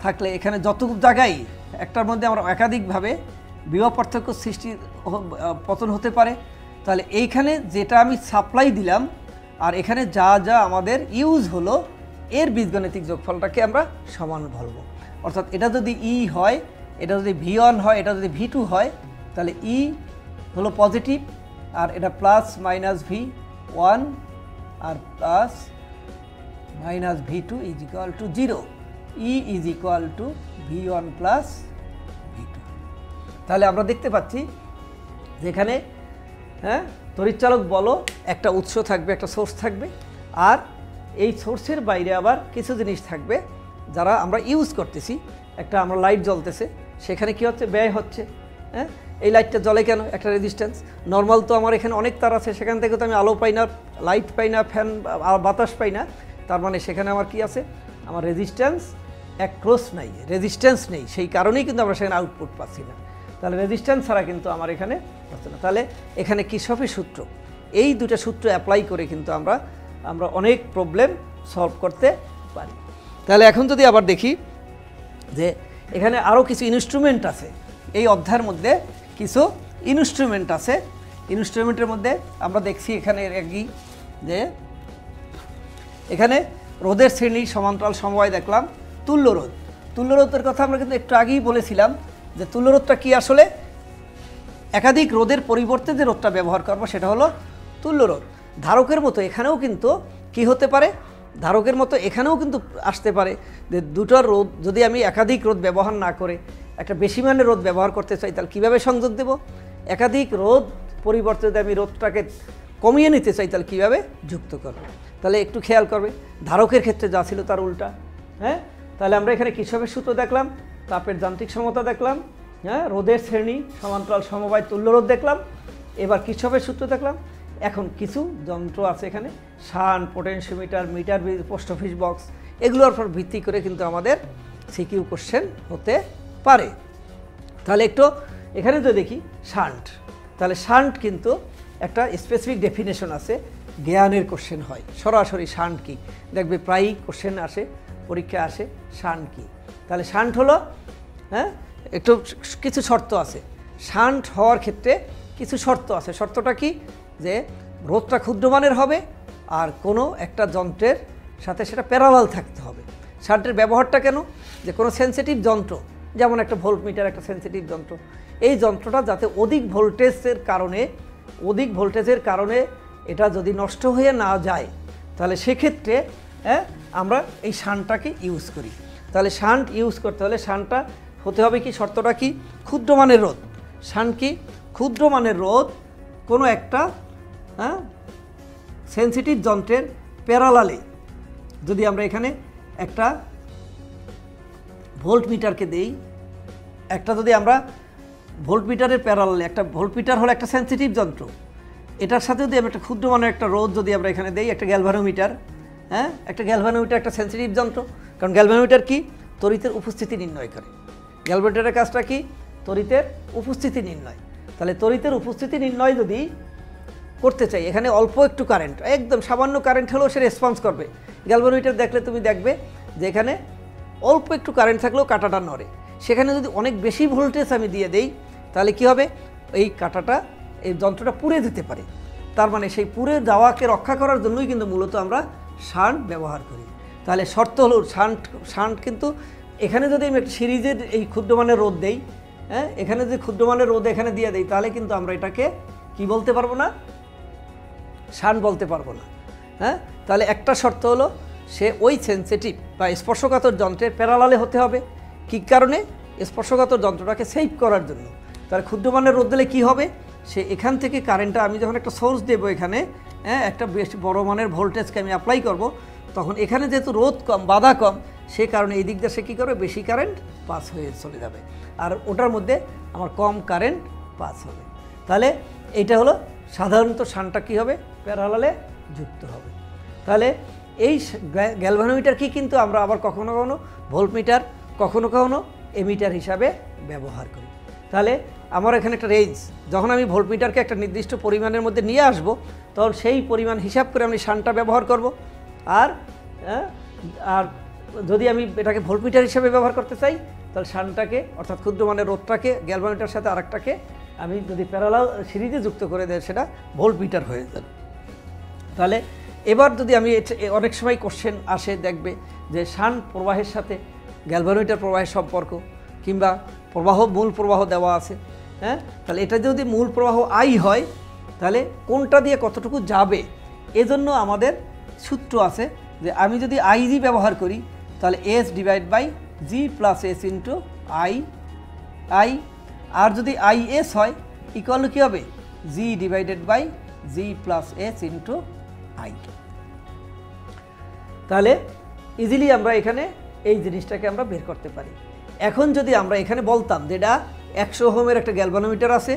থাকলে এখানে যতটুকু জায়গায় একটার মধ্যে আমরা একাধিকভাবে বিভব পার্থক্য সৃষ্টি পতন হতে পারে। তাহলে এইখানে যেটা আমি সাপ্লাই দিলাম আর এখানে যা যা আমাদের ইউজ হলো, এর বীজগাণিতিক যোগফলটাকে আমরা সমান বলবো। অর্থাৎ এটা যদি ই হয়, এটা যদি V1 হয়, এটা যদি V2 হয়, তাহলে ই হলো পজিটিভ, আর এটা প্লাস মাইনাস V1 আর plus minus V2 is equal to 0, E is equal to V1 plus V2। তাহলে আমরা দেখতে পাচ্ছি যেখানে হ্যাঁ তড়িৎচালক বলো একটা উৎস থাকবে, একটা সোর্স থাকবে, আর এই সোর্সের বাইরে আবার কিছু জিনিস থাকবে যারা আমরা ইউজ করতেছি। একটা আমরা লাইট জ্বলতেছে, সেখানে কি হচ্ছে, ব্যয় হচ্ছে। হ্যাঁ এই লাইটটা জ্বলে কেন, একটা রেজিস্ট্যান্স। নর্মাল তো আমার এখানে অনেক তার আছে, সেখান থেকে তো আমি আলো পাই না, লাইট পাই না, ফ্যান বাতাস পাই না। তার মানে সেখানে আমার কি আছে, আমার রেজিস্ট্যান্স অ্যাক্রস নাই, রেজিস্ট্যান্স নেই, সেই কারণেই কিন্তু আমরা সেখানে আউটপুট পাচ্ছি না। তাহলে রেজিস্ট্যান্স ছাড়া কিন্তু আমার এখানে হচ্ছে না। তাহলে এখানে কিরশফের সূত্র, এই দুটা সূত্র অ্যাপ্লাই করে কিন্তু আমরা অনেক প্রবলেম সলভ করতে পারি। তাহলে এখন যদি আবার দেখি যে এখানে আরও কিছু ইনস্ট্রুমেন্ট আছে, এই অধ্যায়ের মধ্যে কিছু ইনস্ট্রুমেন্ট আছে। ইনস্ট্রুমেন্টের মধ্যে আমরা দেখছি এখানে একই যে এখানে রোধের শ্রেণী, সমান্তরাল, সমবায় দেখলাম। তুল্যরোধ, তুল্যরোধের কথা আমরা কিন্তু একটু আগেই বলেছিলাম যে তুল্যরোধটা কি, আসলে একাধিক রোধের পরিবর্তে যে রোধটা ব্যবহার করবো সেটা হলো তুল্যরোধ। ধারকের মতো এখানেও কিন্তু কি হতে পারে, ধারকের মতো এখানেও কিন্তু আসতে পারে যে দুটো রোধ যদি আমি একাধিক রোধ ব্যবহার না করে একটা বেশি মানের রোধ ব্যবহার করতে চাই, তাহলে কীভাবে সংযোগ দেব, একাধিক রোধ পরিবর্তে যদি আমি রোধটাকে কমিয়ে নিতে চাই তাহলে কীভাবে যুক্ত করব। তাহলে একটু খেয়াল করবে, ধারকের ক্ষেত্রে যা ছিল তার উল্টা। হ্যাঁ তাহলে আমরা এখানে কিরশফের সূত্র দেখলাম, তাপের যান্ত্রিক সমতা দেখলাম, হ্যাঁ, রোধের শ্রেণী, সমান্তরাল সমবায়, তুল্য রোধ দেখলাম, এবার কিরশফের সূত্র দেখলাম। এখন কিছু যন্ত্র আছে এখানে, shunt, potentiometer, meter, post office box, এগুলোর উপর ভিত্তি করে কিন্তু আমাদের সিকিউ কোশ্চেন হতে পারে। তাহলে একটু এখানে যদি দেখি শান্ট, তাহলে শান্ট কিন্তু একটা স্পেসিফিক ডেফিনেশন আছে, জ্ঞানের কোশ্চেন হয় সরাসরি। শান্ট কি দেখবে প্রায়ই কোশ্চেন আসে, পরীক্ষা আসে, শান্ট কি। তাহলে শান্ট হলো, হ্যাঁ, একটু কিছু শর্ত আছে শান্ট হওয়ার ক্ষেত্রে, কিছু শর্ত আছে। শর্তটা কি, যে রোধটা ক্ষুদ্রমানের হবে আর কোনো একটা যন্ত্রের সাথে সেটা প্যারালাল থাকতে হবে। শান্টের ব্যবহারটা কেন, যে কোনো সেন্সিটিভ যন্ত্র, যেমন একটা ভোল্টমিটার একটা সেন্সিটিভ যন্ত্র, এই যন্ত্রটা যাতে অধিক ভোল্টেজের কারণে এটা যদি নষ্ট হয়ে না যায়, তাহলে সেক্ষেত্রে আমরা এই শান্টটাকে ইউজ করি। তাহলে শান্ট ইউজ করতে হলে শান্টটা হতে হবে কি, শর্তটা কি, ক্ষুদ্রমানের রোধ। শান্ট কি, ক্ষুদ্রমানের রোধ কোনো একটা সেন্সিটিভ যন্ত্রের প্যারালালে, যদি আমরা এখানে একটা ভোল্টমিটারকে দেই, একটা যদি আমরা ভোল্টমিটারের প্যারালালে, একটা ভোল্টমিটার হলো একটা সেন্সিটিভ যন্ত্র, এটার সাথে যদি আমরা একটা ক্ষুদ্রমানের একটা রোধ যদি আমরা এখানে দেই, একটা গ্যালভানোমিটার, হ্যাঁ, একটা গ্যালভানোমিটার একটা সেন্সিটিভ যন্ত্র, কারণ গ্যালভানোমিটার কি, তড়িতের উপস্থিতি নির্ণয় করে। গ্যালভানোমিটারের কাজটা কি, তড়িতের উপস্থিতি নির্ণয়। তাহলে তড়িতের উপস্থিতি নির্ণয় যদি করতে চাই, এখানে অল্প একটু কারেন্ট, একদম সামান্য কারেন্ট হলেও সে রেসপন্স করবে। গ্যালভানোমিটার দেখলে তুমি দেখবে যে এখানে অল্প একটু কারেন্ট থাকলেও কাঁটাটা নড়ে। সেখানে যদি অনেক বেশি ভোল্টেজ আমি দিয়ে দেই, তাহলে কি হবে, এই কাঁটাটা, এই যন্ত্রটা পুড়ে যেতে পারে। তার মানে সেই পুড়ে যাওয়াকে রক্ষা করার জন্যই কিন্তু মূলত আমরা শান্ট ব্যবহার করি। তাহলে শর্ত হলো শান্ট কিন্তু এখানে যদি আমি একটা সিরিজের এই ক্ষুদ্রমানের রোধ দেই, হ্যাঁ, এখানে যদি ক্ষুদ্রমানের রোধ এখানে দিয়ে দেই, তাহলে কিন্তু আমরা এটাকে কি বলতে পারবো না, শান্ট বলতে পারবো না। হ্যাঁ, তাহলে একটা শর্ত হলো সে ওই সেন্সিটিভ বা স্পর্শকাতর যন্ত্রের প্যারালালে হতে হবে। কী কারণে, স্পর্শকাতর যন্ত্রটাকে সেভ করার জন্য। তাহলে ক্ষুদ্রমানের রোধ দিলে কী হবে, সে এখান থেকে কারেন্টটা, আমি যখন একটা সোর্স দেবো এখানে, হ্যাঁ, একটা বেশ বড় মানের ভোল্টেজকে আমি অ্যাপ্লাই করব, তখন এখানে যেহেতু রোধ কম, বাধা কম, সে কারণে এই দিক দিয়ে সে কী করবে, বেশি কারেন্ট পাস হয়ে চলে যাবে, আর ওটার মধ্যে আমার কম কারেন্ট পাস হবে। তাহলে এইটা হলো সাধারণত শান্টটা কী হবে, প্যারালালে যুক্ত হবে। তাহলে এই গ্যালভানোমিটার কি কিন্তু আমরা আবার কখনো কখনো ভোল্টমিটার, কখনো কখনো এমিটার হিসাবে ব্যবহার করি। তাহলে আমার এখানে একটা রেঞ্জ, যখন আমি ভোল্টমিটারকে একটা নির্দিষ্ট পরিমাণের মধ্যে নিয়ে আসব, তখন সেই পরিমাণ হিসাব করে আমি শান্টটা ব্যবহার করব। আর যদি আমি এটাকে ভোল্টমিটার হিসাবে ব্যবহার করতে চাই, তাহলে শান্টটাকে, অর্থাৎ ক্ষুদ্রমানের রোধটাকে গ্যালভানোমিটারের সাথে আরেকটাকে আমি যদি প্যারালাল সিরিজে যুক্ত করে দেয়, সেটা ভোল্টমিটার হয়ে যাবে। তাহলে এবার যদি আমি অনেক সময় কোশ্চেন আসে, দেখবে যে শান্ট প্রবাহের সাথে গ্যালভানোমিটার প্রবাহের সম্পর্ক, কিংবা মূল প্রবাহ দেওয়া আছে, হ্যাঁ, তাহলে এটা যদি মূল প্রবাহ আই হয়, তাহলে কোনটা দিয়ে কতটুকু যাবে, এজন্য আমাদের সূত্র আছে যে আমি যদি আইজি ব্যবহার করি, তাহলে S divide by G plus S into I, আর যদি আই এস হয় ইকুয়াল কী হবে, G divided by G plus S into I. তাহলে ইজিলি আমরা এখানে এই জিনিসটাকে আমরা বের করতে পারি। এখন যদি আমরা এখানে বলতাম যে এটা 100 ওহমের একটা গ্যালভানোমিটার আছে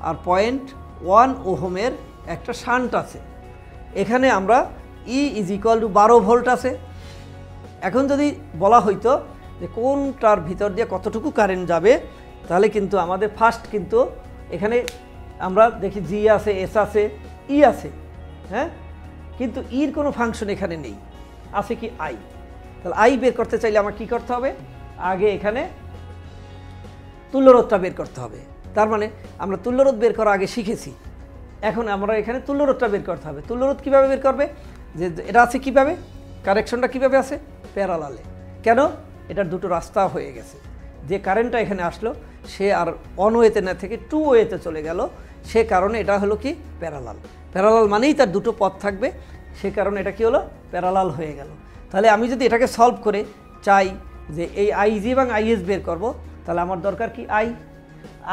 আর 0.1 ওহমের একটা শান্ট আছে, এখানে আমরা ই ইজ ইকুয়াল টু 12 ভোল্ট আছে। এখন যদি বলা হইতো যে কোনটার ভিতর দিয়ে কতটুকু কারেন্ট যাবে, তাহলে কিন্তু আমাদের ফার্স্ট কিন্তু এখানে আমরা দেখি জি আছে, এস আছে, ই আছে, হ্যাঁ, কিন্তু ইর কোনো ফাংশন এখানে নেই, আছে কি আই। তাহলে আই বের করতে চাইলে আমার কি করতে হবে, আগে এখানে তুল্যরোধটা বের করতে হবে। তার মানে আমরা তুল্যরোধ বের করা আগে শিখেছি, এখন আমরা এখানে তুল্যরোধটা বের করতে হবে। তুল্যরোধ কীভাবে বের করবে, যে এটা আছে কীভাবে, কারেকশনটা কীভাবে আছে, প্যারালালে। কেন, এটার দুটো রাস্তা হয়ে গেছে, যে কারেন্টটা এখানে আসলো সে আর অন ওয়েতে না থেকে টু ওয়েতে চলে গেল, সে কারণে এটা হলো কি প্যারালাল মানেই তার দুটো পথ থাকবে, সে কারণে এটা কি হলো, প্যারালাল হয়ে গেল। তাহলে আমি যদি এটাকে সলভ করে চাই যে এই আইজি এবং আইএস বের করব, তাহলে আমার দরকার কি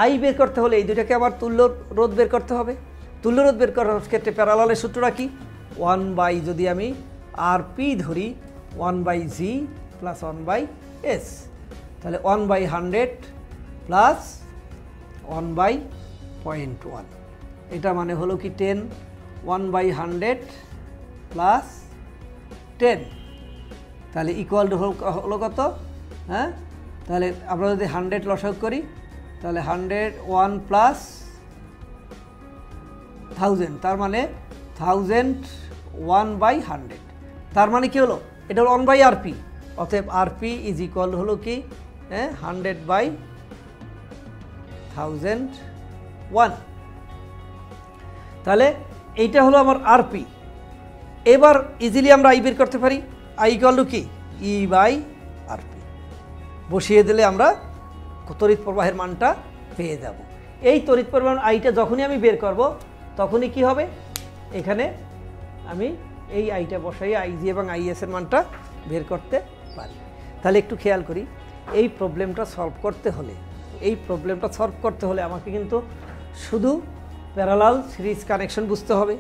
আই বের করতে হলে এই দুটাকে আবার তুল্য রোধ বের করতে হবে। তুল্য রোধ বের করার ক্ষেত্রে প্যারালালের সূত্রটা কি, 1 বাই, যদি আমি আর পি ধরি, 1 by G plus 1 by S. তাহলে 1/100 প্লাস 1/0.1, এটা মানে হলো কি 10, 1/100 প্লাস 10, তাহলে ইকুয়াল টু হলো কত? হ্যাঁ, তাহলে আমরা যদি 100 লসাগু করি তাহলে 101 প্লাস 1000, তার মানে 1000 1/100, তার মানে কি হলো? এটা হলো 1/RP, অতএব RP ইজ ইকুয়াল হলো কি 100/1001। তাহলে এইটা হলো আমার RP। এবার ইজিলি আমরা আই বের করতে পারি। আই ইকুয়াল টু কি E/RP বসিয়ে দিলে আমরা তড়িৎ প্রবাহের মানটা পেয়ে যাব। এই তড়িৎ প্রবাহ আইটা যখনই আমি বের করব তখনই কি হবে? এখানে আমি এই আইটা বসাই আইজি এবং আইএস এর মানটা বের করতে পারি। তাহলে একটু খেয়াল করি, এই প্রবলেমটা সলভ করতে হলে আমাকে কিন্তু শুধু প্যারালাল সিরিজ কানেকশন বুঝতে হবে,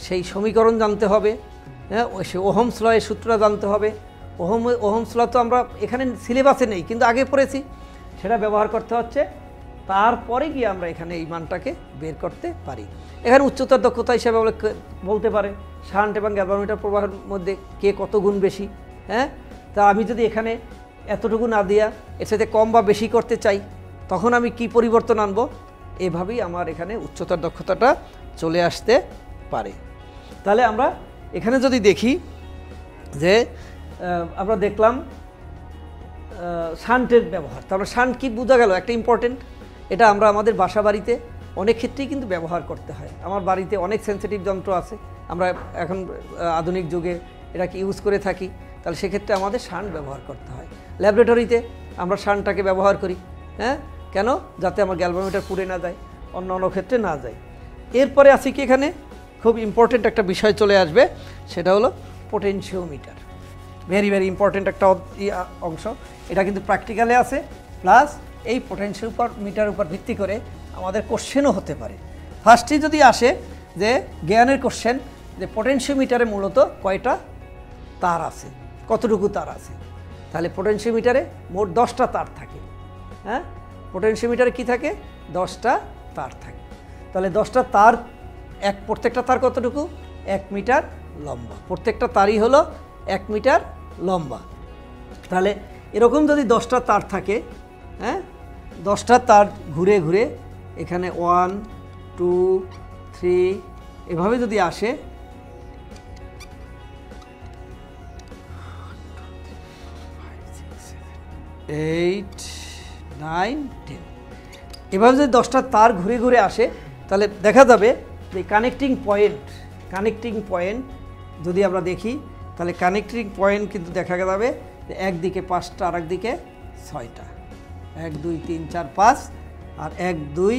সেই সমীকরণ জানতে হবে, হ্যাঁ, সে ওহমস ল এর সূত্রটা জানতে হবে। ওহমস ল তো আমরা এখানে সিলেবাসে নেই, কিন্তু আগে পড়েছি, সেটা ব্যবহার করতে হচ্ছে। তারপরে গিয়ে আমরা এখানে এই মানটাকে বের করতে পারি। এখানে উচ্চতর দক্ষতা হিসাবে বলতে পারে শান্ট এবং গ্যালভানোমিটার প্রবাহের মধ্যে কে কত গুণ বেশি। হ্যাঁ, তা আমি যদি এখানে এতটুকু না দিয়া এর সাথে কম বা বেশি করতে চাই, তখন আমি কি পরিবর্তন আনবো? এভাবেই আমার এখানে উচ্চতর দক্ষতাটা চলে আসতে পারে। তাহলে আমরা এখানে যদি দেখি যে আমরা দেখলাম শান্টের ব্যবহার, তারপরে শান্ট কি বোঝা গেল? একটা ইম্পর্টেন্ট, এটা আমরা আমাদের বাসা বাড়িতে অনেক ক্ষেত্রেই কিন্তু ব্যবহার করতে হয়। আমার বাড়িতে অনেক সেন্সিটিভ যন্ত্র আছে, আমরা এখন আধুনিক যুগে এটাকে ইউজ করে থাকি, তাহলে সেক্ষেত্রে আমাদের শান্ট ব্যবহার করতে হয়। ল্যাবরেটরিতে আমরা শান্টটাকে ব্যবহার করি, হ্যাঁ, কেন? যাতে আমার গ্যালভানোমিটার পুড়ে না যায়, অন্য ক্ষেত্রে না যায়। এরপরে আছে কি, এখানে খুব ইম্পর্টেন্ট একটা বিষয় চলে আসবে, সেটা হলো পোটেনশিওমিটার। ভেরি ইম্পর্টেন্ট একটা অংশ, এটা কিন্তু প্র্যাকটিক্যালে আছে, প্লাস এই পোটেনশিওমিটার উপর ভিত্তি করে আমাদের কোশ্চেনও হতে পারে। ফার্স্টে যদি আসে যে জ্ঞানের কোশ্চেন, যে পোটেনশিওমিটারে মূলত কয়টা তার আছে, কতটুকু তার আছে, তাহলে পোটেনশিওমিটারে মোট 10টা তার থাকে। হ্যাঁ, পোটেনশিওমিটারে কি থাকে? 10টা তার থাকে। তাহলে 10টা তার, প্রত্যেকটা তার কতটুকু? 1 মিটার লম্বা, প্রত্যেকটা তারই হলো 1 মিটার লম্বা। তাহলে এরকম যদি 10টা তার থাকে, হ্যাঁ, 10টা তার ঘুরে ঘুরে এখানে 1 2 3 এভাবে যদি আসে, 8 9 10 এভাবে যদি 10টা তার ঘুরে ঘুরে আসে, তাহলে দেখা যাবে যে কানেক্টিং পয়েন্ট যদি আমরা দেখি, তাহলে কানেক্টিং পয়েন্ট কিন্তু দেখা যাবে যে একদিকে 5টা আর একদিকে 6টা, 1 2 3 4 5 আর 1 2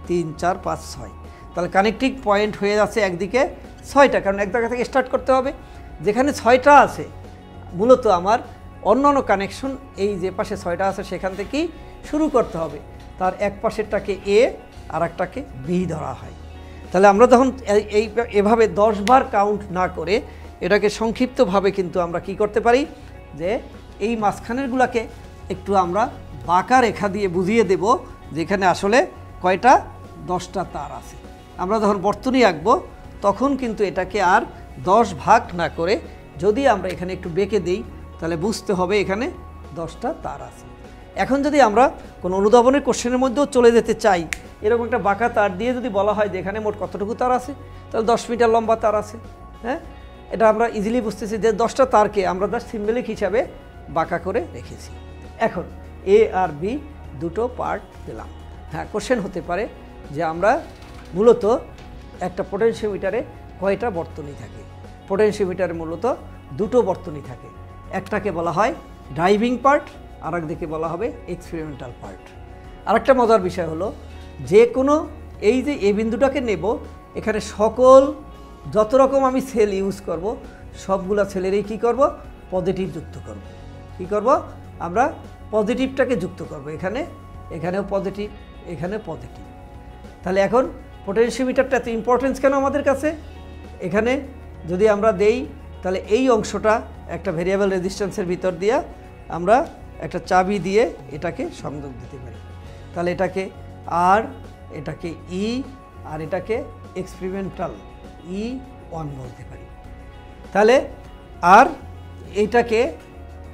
3 4 5 6। তাহলে কানেক্টিং পয়েন্ট হয়ে যাচ্ছে একদিকে 6টা, কারণ এক জায়গা থেকে স্টার্ট করতে হবে। যেখানে 6টা আছে, মূলত আমার অন্যান্য কানেকশন এই যে পাশে 6টা আছে সেখান থেকেই শুরু করতে হবে। তার এক পাশেরটাকে এ আর একটাকে বি ধরা হয়। তাহলে আমরা যখন এভাবে 10 বার কাউন্ট না করে এটাকে সংক্ষিপ্তভাবে কিন্তু আমরা কি করতে পারি, যে এই মাঝখানেরগুলোকে একটু আমরা বাঁকা রেখা দিয়ে বুঝিয়ে দেব যেখানে আসলে কয়টা 10টা তার আছে। আমরা যখন বর্তনী আঁকবো তখন কিন্তু এটাকে আর 10 ভাগ না করে যদি আমরা এখানে একটু বেঁকে দিই, তাহলে বুঝতে হবে এখানে 10টা তার আছে। এখন যদি আমরা কোনো অনুধাবনের কোশ্চেনের মধ্যেও চলে যেতে চাই, এরকম একটা বাঁকা তার দিয়ে যদি বলা হয় যে এখানে মোট কতটুকু তার আছে, তাহলে 10 মিটার লম্বা তার আছে। হ্যাঁ, এটা আমরা ইজিলি বুঝতেছি যে 10টা তারকে আমরা জাস্ট সিম্বলিক হিসাবে বাঁকা করে রেখেছি। এখন এ আর বি দুটো পার্ট দিলাম। হ্যাঁ, কোশ্চেন হতে পারে যে আমরা মূলত একটা পোটেনশিওমিটারে কয়টা বর্তনী থাকে। পোটেনশিওমিটারে মূলত দুটো বর্তনী থাকে, একটাকে বলা হয় ড্রাইভিং পার্ট, আর একদিকে বলা হবে এক্সপেরিমেন্টাল পার্ট। আরেকটা মজার বিষয় হলো, যে কোনো এই যে এ বিন্দুটাকে নেব, এখানে সকল যত রকম আমি সেল ইউজ করব, সবগুলা সেলেরই কী করব? পজিটিভ যুক্ত করব। কী করব? আমরা পজিটিভটাকে যুক্ত করব। এখানেও পজিটিভ, এখানেও পজিটিভ। তাহলে এখন পোটেনশিওমিটারটা এত ইম্পর্টেন্স কেন আমাদের কাছে? এখানে যদি আমরা দেই, তাহলে এই অংশটা একটা ভেরিয়েবল রেজিস্ট্যান্সের ভিতর দিয়ে আমরা একটা চাবি দিয়ে এটাকে সংযোগ দিতে পারি। তাহলে এটাকে আর, এটাকে ই, আর এটাকে এক্সপেরিমেন্টাল E1 বলতে পারি। তাহলে আর এইটাকে,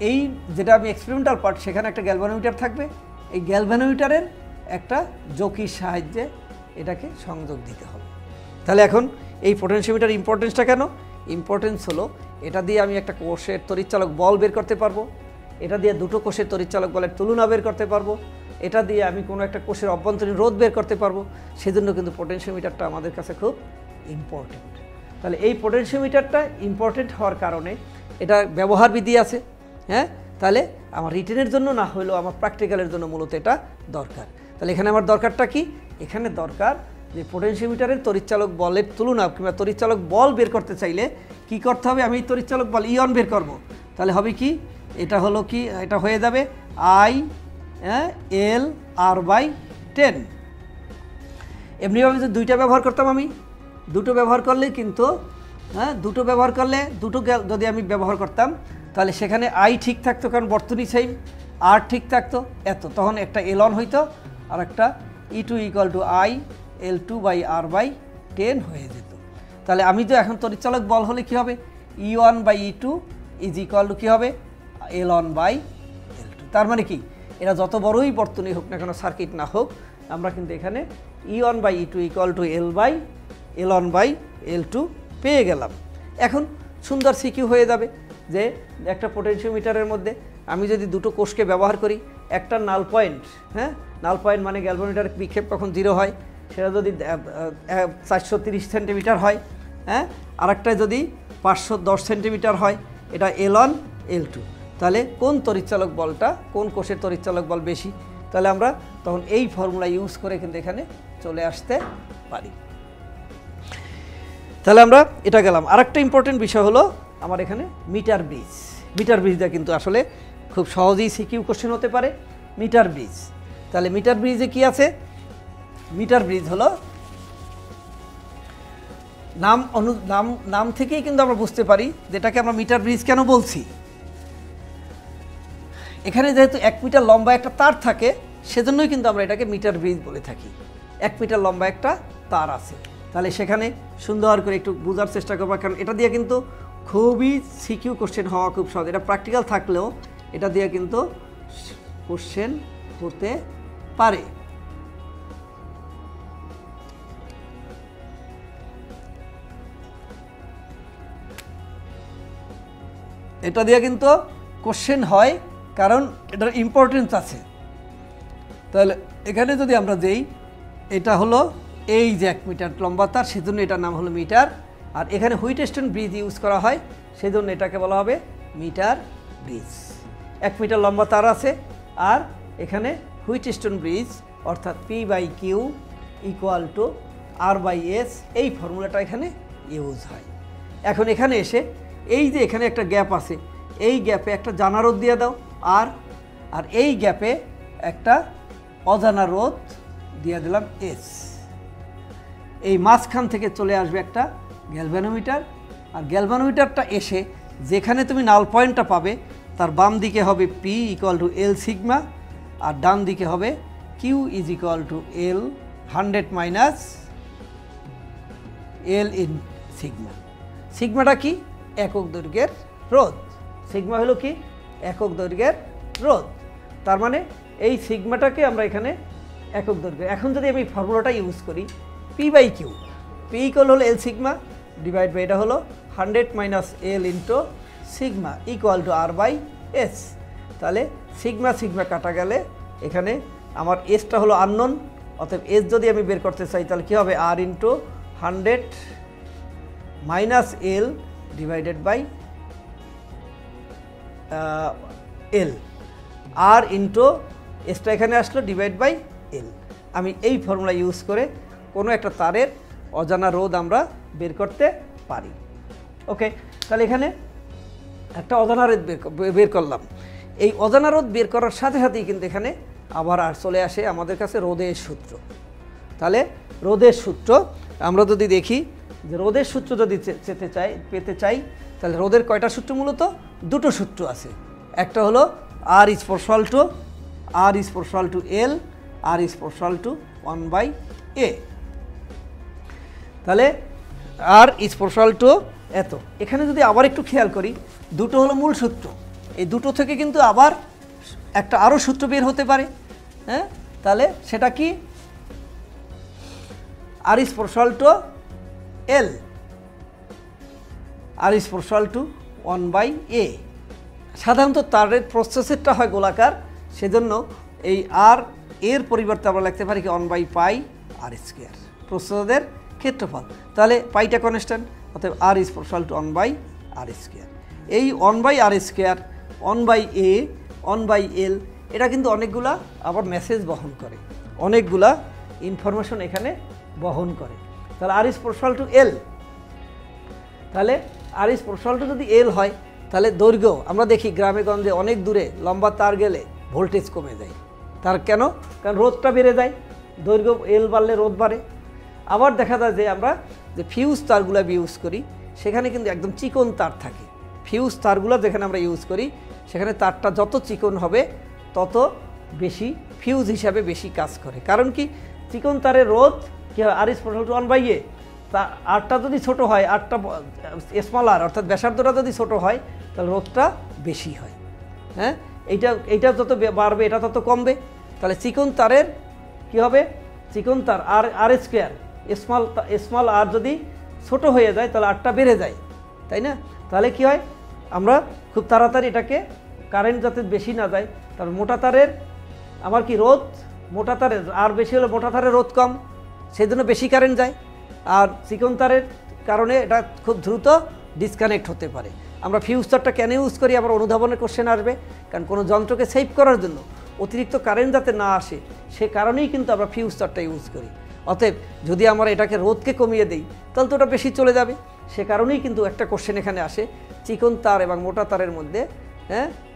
এই যেটা আমি এক্সপেরিমেন্টাল পার্ট, সেখানে একটা গ্যালভানোমিটার থাকবে। এই গ্যালভানোমিটারের একটা জকির সাহায্যে এটাকে সংযোগ দিতে হবে। তাহলে এখন এই পোটেনশিওমিটার ইম্পর্টেন্সটা কেন? ইম্পর্টেন্স হলো এটা দিয়ে আমি একটা কোষের তড়িৎচালক বল বের করতে পারবো, এটা দিয়ে দুটো কোষের তড়িৎচালক বলের তুলনা বের করতে পারবো, এটা দিয়ে আমি কোনো একটা কোষের অভ্যন্তরীণ রোধ বের করতে পারবো। সেজন্য কিন্তু পোটেনশিওমিটারটা আমাদের কাছে খুব ইম্পর্টেন্ট। তাহলে এই পোটেনশিওমিটারটা ইম্পর্টেন্ট হওয়ার কারণে এটা ব্যবহার বিধি আছে, হ্যাঁ। তাহলে আমার রিটেনের জন্য না হলেও আমার প্র্যাকটিক্যালের জন্য মূলত এটা দরকার। তাহলে এখানে আমার দরকারটা কি? এখানে দরকার যে পোটেনশিওমিটারের তড়িৎচালক বলের তুলনা কিংবা তড়িৎচালক বল বের করতে চাইলে কি করতে হবে? আমি তড়িৎচালক বল E1 বের করব। তাহলে হবে কি? এটা হলো কি, এটা হয়ে যাবে I/L/R/10। এমনিভাবে যদি দুইটা ব্যবহার করতাম, আমি দুটো ব্যবহার করলে কিন্তু, হ্যাঁ, দুটো ব্যবহার করলে যদি আমি ব্যবহার করতাম তাহলে সেখানে I ঠিক থাকতো, কারণ বর্তনী সেম, R ঠিক থাকতো এত, তখন একটা L1 হইতো আর একটা E2 = I/L2/R/10 হয়ে যেত। তাহলে আমি তো এখন তড়িৎচালক বল হলে কি হবে? E1/E2 = কি হবে? L1/L2। তার মানে কি, এরা যত বড়ই বর্তনী হোক না কেন, সার্কিট না হোক, আমরা কিন্তু এখানে E1/E2 = L1/L2 পেয়ে গেলাম। এখন সুন্দর সিকিউ হয়ে যাবে যে একটা পোটেনশিওমিটারের মধ্যে আমি যদি দুটো কোষকে ব্যবহার করি, একটা নাল পয়েন্ট, হ্যাঁ, নাল পয়েন্ট মানে গ্যালভানোমিটারের বিক্ষেপ কখন 0 হয়, সেটা যদি 430 সেন্টিমিটার হয়, হ্যাঁ, আরেকটা যদি 510 সেন্টিমিটার হয়, এটা L1 L2। তাহলে কোন তড়িৎচালক বলটা, কোন কোষের তড়িৎচালক বল বেশি? তাহলে আমরা তখন এই ফর্মুলা ইউজ করে কিন্তু এখানে চলে আসতে পারি। তাহলে আমরা এটা গেলাম। আরেকটা ইম্পর্টেন্ট বিষয় হলো আমার এখানে মিটার ব্রিজ। মিটার ব্রিজটা কিন্তু আসলে খুব সহজেই সিকিউ কোশ্চেন হতে পারে। মিটার ব্রিজ, তাহলে মিটার ব্রিজে কি আছে? মিটার ব্রিজ হলো নাম থেকেই কিন্তু আমরা বুঝতে পারি যেটাকে আমরা মিটার ব্রিজ কেন বলছি। এখানে যেহেতু 1 মিটার লম্বা একটা তার থাকে, সেজন্যই কিন্তু আমরা এটাকে মিটার ব্রিজ বলে থাকি। 1 মিটার লম্বা একটা তার আছে, তাহলে সেখানে সুন্দর করে একটু বোঝার চেষ্টা করবো, কারণ এটা দিয়ে কিন্তু খুবই সিকিউ কোশ্চেন হওয়া খুব সহজ। এটা প্র্যাকটিক্যাল থাকলেও এটা দিয়ে কিন্তু কোশ্চেন হতে পারে। এটা দিয়ে কিন্তু কোশ্চেন হয়, কারণ এটার ইম্পর্টেন্স আছে। তাহলে এখানে যদি আমরা যেই, এটা হলো এই যে 1 মিটার লম্বা তার, সেজন্য এটার নাম হলো মিটার। আর এখানে হুইটস্টোন ব্রিজ ইউজ করা হয়, সেজন্য এটাকে বলা হবে মিটার ব্রিজ। 1 মিটার লম্বা তার আছে, আর এখানে হুইটস্টোন ব্রিজ অর্থাৎ P/Q = R/S, এই ফর্মুলাটা এখানে ইউজ হয়। এখন এখানে এসে এই যে এখানে একটা গ্যাপ আছে, এই গ্যাপে একটা জানা রোধ দিয়ে দাও আর এই গ্যাপে একটা অজানা রোধ দিয়ে দিলাম S। এই মাঝখান থেকে চলে আসবে একটা গ্যালভানোমিটার, আর গ্যালভানোমিটারটা এসে যেখানে তুমি নাল পয়েন্টটা পাবে তার বাম দিকে হবে P = L সিগমা, আর ডান দিকে হবে Q = L 100 - L in sigma. সিগমাটা কি? একক দৈর্ঘ্যের রোধ। সিগমা হলো কি? একক দৈর্ঘ্যের রোধ। তার মানে এই সিগমাটাকে আমরা এখানে একক দৈর্ঘ্য। এখন যদি আমি ফর্মুলাটা ইউজ করি, P/Q, P হলো L সিগমা ডিভাইড বাই এটা হলো 100 - L ইন্টু সিগমা = R/S। তাহলে সিগমা সিগমা কাটা গেলে এখানে আমার এসটা হলো আননোন, অতএব এস যদি আমি বের করতে চাই তাহলে কী হবে? R × 100 - L divided by L, R into এসটা এখানে আসলো ডিভাইড বাই L। আমি এই ফর্মুলা ইউজ করে কোনো একটা তারের অজানা রোধ আমরা বের করতে পারি। ওকে, তাহলে এখানে একটা অজানা রোধ বের করলাম। এই অজানা রোধ বের করার সাথে সাথেই কিন্তু এখানে আবার আর চলে আসে আমাদের কাছে রোধের সূত্র। তাহলে রোধের সূত্র আমরা যদি দেখি যে রোধের সূত্র যদি পেতে চাই তাহলে রোধের কয়টা সূত্র? মূলত দুটো সূত্র আছে। একটা হলো R is proportional to L, R is proportional to 1/A। তাহলে R is proportional to এত। এখানে যদি আবার একটু খেয়াল করি, দুটো হলো মূল সূত্র, এই দুটো থেকে কিন্তু আবার একটা আরও সূত্র বের হতে পারে। হ্যাঁ, তাহলে সেটা কি? R is proportional to L, R is proportional to 1/A। সাধারণত তারের প্রস্থচ্ছেদটা হয় গোলাকার, সেজন্য এই আর এর পরিবর্তে আমরা লিখতে পারি কি 1/πr², প্রস্থচ্ছেদের ক্ষেত্রফল। তাহলে পাইটা কনস্ট্যান্ট, অতএব R is proportional to 1/r²। এই 1/r², 1/A, 1/L এটা কিন্তু অনেকগুলা আবার মেসেজ বহন করে, অনেকগুলা ইনফরমেশন এখানে বহন করে। তাহলে R is proportional to L, তাহলে R is proportional to যদি L হয়, তাহলে দৈর্ঘ্য আমরা দেখি গ্রামে গঞ্জে অনেক দূরে লম্বা তার গেলে ভোল্টেজ কমে যায়। তার কেন? কারণ রোধটা বেড়ে যায়, দৈর্ঘ্য L বাড়লে রোধ বাড়ে। আবার দেখা যায় যে আমরা যে ফিউজ তারগুলো ইউজ করি, সেখানে কিন্তু একদম চিকন তার থাকে। ফিউজ তারগুলো যেখানে আমরা ইউজ করি, সেখানে তারটা যত চিকন হবে তত বেশি ফিউজ হিসাবে বেশি কাজ করে। কারণ কি? চিকন তারের রোধ কী হয়? R is proportional to 1/A। তা আরটা যদি ছোট হয়, আরটা স্মল আর অর্থাৎ ব্যাসার্ধটা যদি ছোট হয়, তাহলে রোধটা বেশি হয়। হ্যাঁ, এইটা যত বাড়বে এটা তত কমবে। তাহলে চিকন তারের কি হবে? চিকন তার R², স্মল আর যদি ছোট হয়ে যায় তাহলে আরটা বেড়ে যায়, তাই না? তাহলে কি হয়? আমরা খুব তাড়াতাড়ি এটাকে কারেন্ট যাতে বেশি না যায়, তাহলে মোটা তারের আমার কি রোধ, মোটা তারের আর বেশি হলে মোটা তারের রোধ কম, সেই জন্য বেশি কারেন্ট যায়। আর চিকন তারের কারণে এটা খুব দ্রুত ডিসকানেক্ট হতে পারে। আমরা ফিউজ তারটা কেন ইউজ করি? আবার অনুধাবনের কোশ্চেন আসবে, কারণ কোনো যন্ত্রকে সেভ করার জন্য অতিরিক্ত কারেন্ট যাতে না আসে, সে কারণেই কিন্তু আমরা ফিউজ তারটা ইউজ করি। অতএব যদি আমরা এটাকে রোধকে কমিয়ে দিই, তাহলে তো ওটা বেশি চলে যাবে। সে কারণেই কিন্তু একটা কোশ্চেন এখানে আসে, চিকন তার এবং মোটা তারের মধ্যে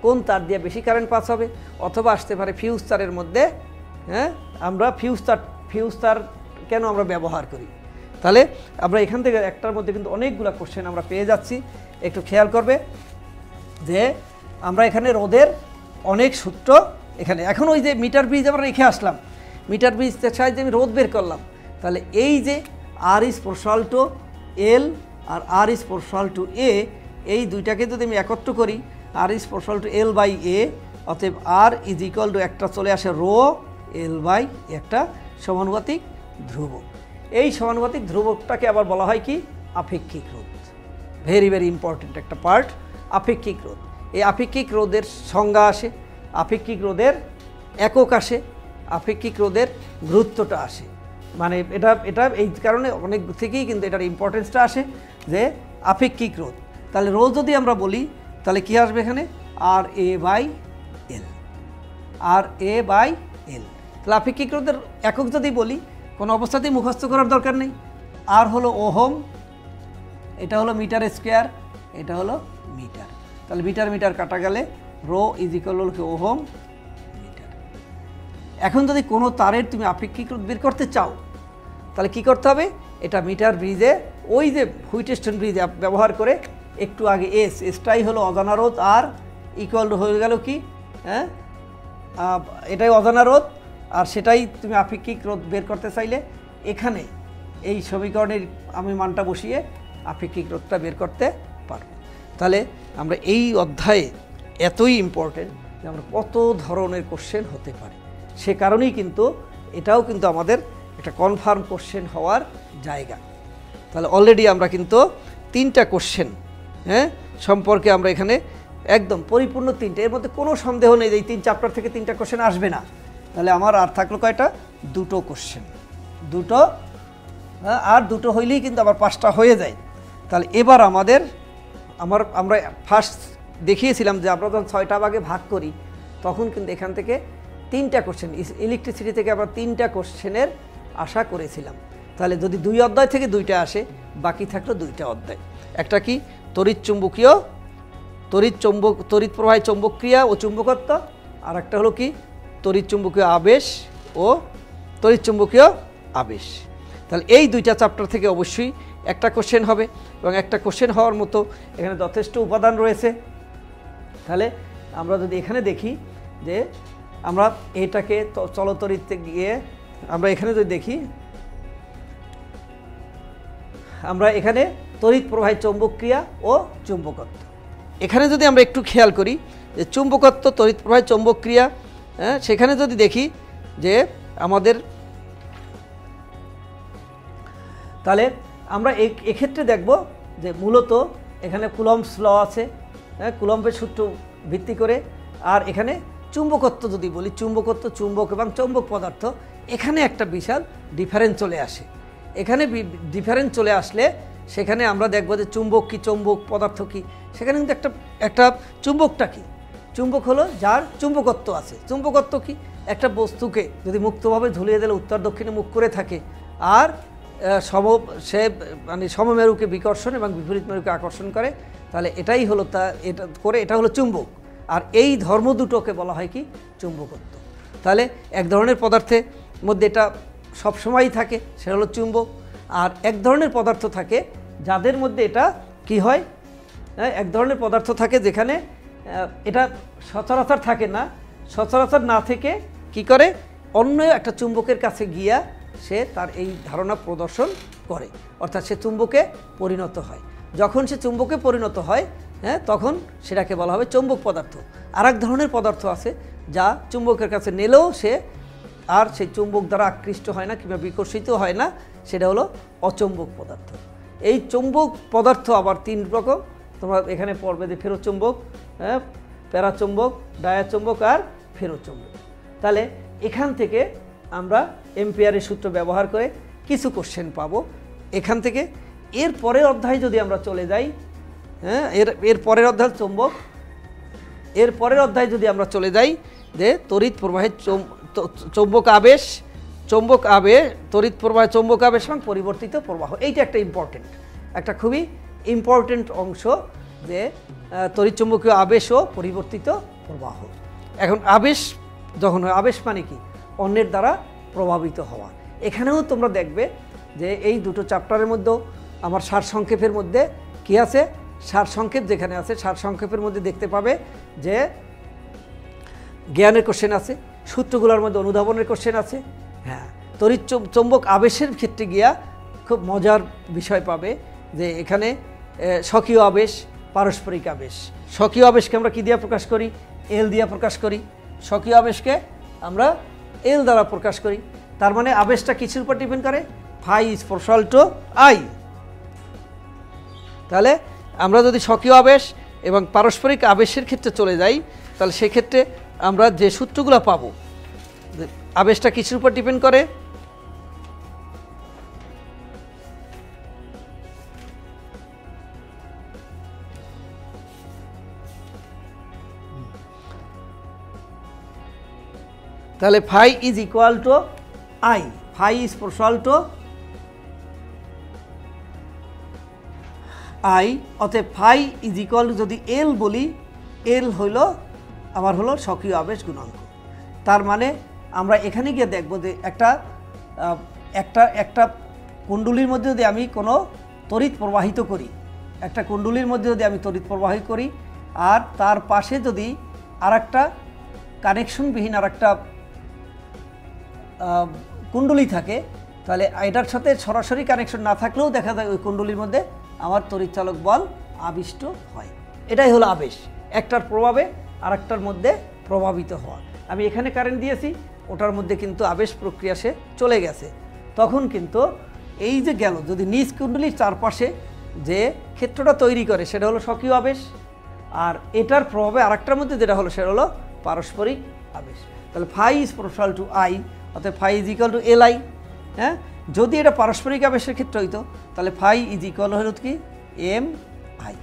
কোন তার দিয়ে বেশি কারেন্ট পাস হবে, অথবা আসতে পারে ফিউজ তারের মধ্যে আমরা ফিউজ তার কেন আমরা ব্যবহার করি। তাহলে আমরা এখান থেকে একটার মধ্যে কিন্তু অনেকগুলো কোশ্চেন আমরা পেয়ে যাচ্ছি। একটু খেয়াল করবে যে আমরা এখানে রোধের অনেক সূত্র এখানে, এখন ওই যে মিটার ব্রিজ আমরা রেখে আসলাম, মিটার ব্রিজের সাহায্যে আমি রোধ বের করলাম। তাহলে এই যে R is proportional to L R R is proportional to A, এই দুইটাকে যদি আমি একত্র করি, R is proportional to L/A, অতএব R is equal to একটা চলে আসে রো L/A, একটা সমানুপাতিক ধ্রুবক। এই সমানুপাতিক ধ্রুবকটাকে আবার বলা হয় কি? আপেক্ষিক রোধ। ভেরি ভেরি ইম্পর্টেন্ট একটা পার্ট, আপেক্ষিক রোধ। এই আপেক্ষিক রোধের সংজ্ঞা আসে, আপেক্ষিক রোধের একক আসে, আপেক্ষিক রোধের গুরুত্বটা আসে। মানে এটা এই কারণে অনেক থেকেই কিন্তু এটার ইম্পর্টেন্সটা আসে যে আপেক্ষিক রোধ। তাহলে রোধ যদি আমরা বলি, তাহলে কী আসবে এখানে? RA/L, RA/L। তাহলে আপেক্ষিক রোধের একক যদি বলি, কোনো অবস্থাতেই মুখস্থ করার দরকার নেই। আর হলো ওহম, এটা হলো মিটার স্কোয়ার, এটা হলো মিটার। তাহলে মিটার কাটা গেলে রো ইজ ইকুয়াল হলো কি ওহম মিটার। এখন যদি কোনো তারের তুমি আপেক্ষিক রোধ বের করতে চাও, তাহলে কি করতে হবে? এটা মিটার ব্রিজে ওই যে হুইটস্টোন ব্রিজ ব্যবহার করে একটু আগে এসটাই হলো অজানা রোধ, আর ইকুয়াল টু হয়ে গেল কি? এটাই অজানা রোধ, আর সেটাই তুমি আপেক্ষিক রোধ বের করতে চাইলে এখানে এই সমীকরণের আমি মানটা বসিয়ে আপেক্ষিক রোধটা বের করতে পারব। তাহলে আমরা এই অধ্যায়ে এতই ইম্পর্টেন্ট যে আমরা কত ধরনের কোশ্চেন হতে পারে, সে কারণেই কিন্তু এটাও কিন্তু আমাদের একটা কনফার্ম কোশ্চেন হওয়ার জায়গা। তাহলে অলরেডি আমরা কিন্তু 3টা কোশ্চেন সম্পর্কে আমরা এখানে একদম পরিপূর্ণ 3টে, এর মধ্যে কোনো সন্দেহ নেই যে এই 3 চ্যাপ্টার থেকে 3টা কোশ্চেন আসবে না। তাহলে আমার আর থাকলো কয়টা? 2টো কোশ্চেন, 2টো, আর 2টো হইলেই কিন্তু আবার 5টা হয়ে যায়। তাহলে এবার আমরা ফার্স্ট দেখিয়েছিলাম যে আমরা যখন 6টা ভাগে ভাগ করি, তখন কিন্তু এখান থেকে 3টা কোশ্চেন, ইলেকট্রিসিটি থেকে আমরা 3টা কোশ্চেনের আশা করেছিলাম। তাহলে যদি 2 অধ্যায় থেকে 2টা আসে, বাকি থাকলো 2টা অধ্যায়। একটা কি? তড়িৎ প্রবাহী চৌম্বকক্রিয়া ও চুম্বকত্ব, আর একটা হলো কি? তড়িৎ চুম্বকীয় আবেশ ও তড়িৎ চুম্বকীয় আবেশ। তাহলে এই 2টা চ্যাপ্টার থেকে অবশ্যই একটা কোশ্চেন হবে, এবং একটা কোশ্চেন হওয়ার মতো এখানে যথেষ্ট উপাদান রয়েছে। তাহলে আমরা যদি এখানে দেখি যে আমরা এটাকে চলতরিতে গিয়ে আমরা এখানে যদি দেখি, আমরা এখানে তড়িৎ প্রবাহের চৌম্বক ক্রিয়া ও চুম্বকত্ব, এখানে যদি আমরা একটু খেয়াল করি যে চুম্বকত্ব, তড়িৎ প্রবাহের চৌম্বক ক্রিয়া, সেখানে যদি দেখি যে আমাদের, তাহলে আমরা এক্ষেত্রে দেখব যে মূলত এখানে কুলম্বস ল আছে, কুলম্বের সূত্র ভিত্তি করে। আর এখানে চুম্বকত্ব যদি বলি, চুম্বকত্ব, চুম্বক এবং চৌম্বক পদার্থ, এখানে একটা বিশাল ডিফারেন্স চলে আসে। এখানে ডিফারেন্স চলে আসলে সেখানে আমরা দেখব যে চুম্বক কি, চৌম্বক পদার্থ কি। সেখানে কিন্তু একটা চুম্বকটা কি, চুম্বক হলো যার চুম্বকত্ব আছে। চুম্বকত্ব কি, একটা বস্তুকে যদি মুক্তভাবে ঝুলিয়ে দিলে উত্তর দক্ষিণে মুখ করে থাকে, আর সে মানে সমমেরুকে বিকর্ষণ এবং বিপরীত মেরুকে আকর্ষণ করে, তাহলে এটাই হলো এটা হলো চুম্বক। আর এই ধর্ম দুটোকে বলা হয় কি, চুম্বকত্ব। তাহলে এক ধরনের পদার্থের মধ্যে এটা সবসময়ই থাকে, সেটা হলো চুম্বক। আর এক ধরনের পদার্থ থাকে যাদের মধ্যে এটা কি হয়, এক ধরনের পদার্থ থাকে যেখানে এটা সচরাচর থাকে না, সচরাচর না থেকে কি করে, অন্য একটা চুম্বকের কাছে গিয়া সে তার এই ধারণা প্রদর্শন করে, অর্থাৎ সে চুম্বকে পরিণত হয়। যখন সে চুম্বকে পরিণত হয়, তখন সেটাকে বলা হবে চৌম্বক পদার্থ। আর এক ধরনের পদার্থ আছে যা চুম্বকের কাছে নিলেও সে আর সেই চুম্বক দ্বারা আকৃষ্ট হয় না কিংবা বিকর্ষিত হয় না, সেটা হলো অচৌম্বক পদার্থ। এই চৌম্বক পদার্থ আবার তিন রকম, তোমরা এখানে পড়বে যে ফেরোচুম্বক, প্যারাচুম্বক, ডায়াচুম্বক আর ফেরোচুম্বক। তাহলে এখান থেকে আমরা এম্পিয়ারের সূত্র ব্যবহার করে কিছু কোশ্চেন পাবো এখান থেকে। এর পরের অধ্যায়ে যদি আমরা চলে যাই, এর পরের অধ্যায় চৌম্বক, এর পরের অধ্যায়ে যদি আমরা চলে যাই যে তড়িৎ প্রবাহের চৌম্বক আবেশ, তড়িৎ প্রবাহ, চৌম্বক আবেশ এবং পরিবর্তিত প্রবাহ। এইটা একটা ইম্পর্টেন্ট, একটা খুবই ইম্পর্টেন্ট অংশ, যে তড়িৎ চৌম্বকীয় আবেশ ও পরিবর্তিত প্রবাহ। এখন আবেশ যখন হয়, আবেশ মানে কি, অন্যের দ্বারা প্রভাবিত হওয়া। এখানেও তোমরা দেখবে যে এই দুটো চ্যাপ্টারের মধ্যেও আমার সারসংক্ষেপের মধ্যে কি আছে, সারসংক্ষেপ যেখানে আছে, সারসংক্ষেপের মধ্যে দেখতে পাবে যে জ্ঞানের কোশ্চেন আছে, সূত্রগুলোর মধ্যে অনুধাবনের কোশ্চেন আছে। হ্যাঁ, তড়িৎ চৌম্বক আবেশের ক্ষেত্রে গিয়া খুব মজার বিষয় পাবে যে এখানে স্বকীয় আবেশ, পারস্পরিক আবেশ। স্বকীয় আবেশকে আমরা কি দিয়ে প্রকাশ করি, এল দিয়ে প্রকাশ করি। স্বকীয় আবেশকে আমরা এল দ্বারা প্রকাশ করি। তার মানে আবেশটা কিছুর উপর ডিপেন্ড করে, phi is proportional to I. তাহলে আমরা যদি স্বকীয় আবেশ এবং পারস্পরিক আবেশের ক্ষেত্রে চলে যাই, তাহলে সেক্ষেত্রে আমরা যে সূত্রগুলো পাবো, আবেশটা কিছুর উপর ডিপেন্ড করে, তাহলে phi is equal to I, phi is proportional to I. অতএব ফাই ইজ ইকুয়াল টু, যদি এল বলি, এল হইল আবার হলো স্বকীয় আবেশ গুণাঙ্ক। তার মানে আমরা এখানে গিয়ে দেখব যে একটা কুণ্ডলীর মধ্যে যদি আমি কোনো তড়িৎ প্রবাহিত করি, একটা কুণ্ডলীর মধ্যে যদি আমি তড়িৎ প্রবাহিত করি, আর তার পাশে যদি আরেকটা কানেকশনবিহীন আরেকটা কুণ্ডলী থাকে, তাহলে এটার সাথে সরাসরি কানেকশন না থাকলেও দেখা যায় ওই কুণ্ডলীর মধ্যে আমার তড়িৎচালক বল আবিষ্ট হয়। এটাই হলো আবেশ, একটার প্রভাবে আরেকটার মধ্যে প্রভাবিত হওয়া। আমি এখানে কারেন্ট দিয়েছি, ওটার মধ্যে কিন্তু আবেশ প্রক্রিয়া সে চলে গেছে। তখন কিন্তু এই যে গেল, যদি নিজ কুণ্ডলীর চারপাশে যে ক্ষেত্রটা তৈরি করে সেটা হলো স্বকীয় আবেশ, আর এটার প্রভাবে আরেকটার মধ্যে যেটা হলো সেটা হলো পারস্পরিক আবেশ। তাহলে phi is proportional to I, অর্থাৎ phi is equal to L I. হ্যাঁ, যদি এটা পারস্পরিক আবেশের ক্ষেত্রে হইতো তাহলে ফাই ইজ ইকুয়াল হলো কি এম আই।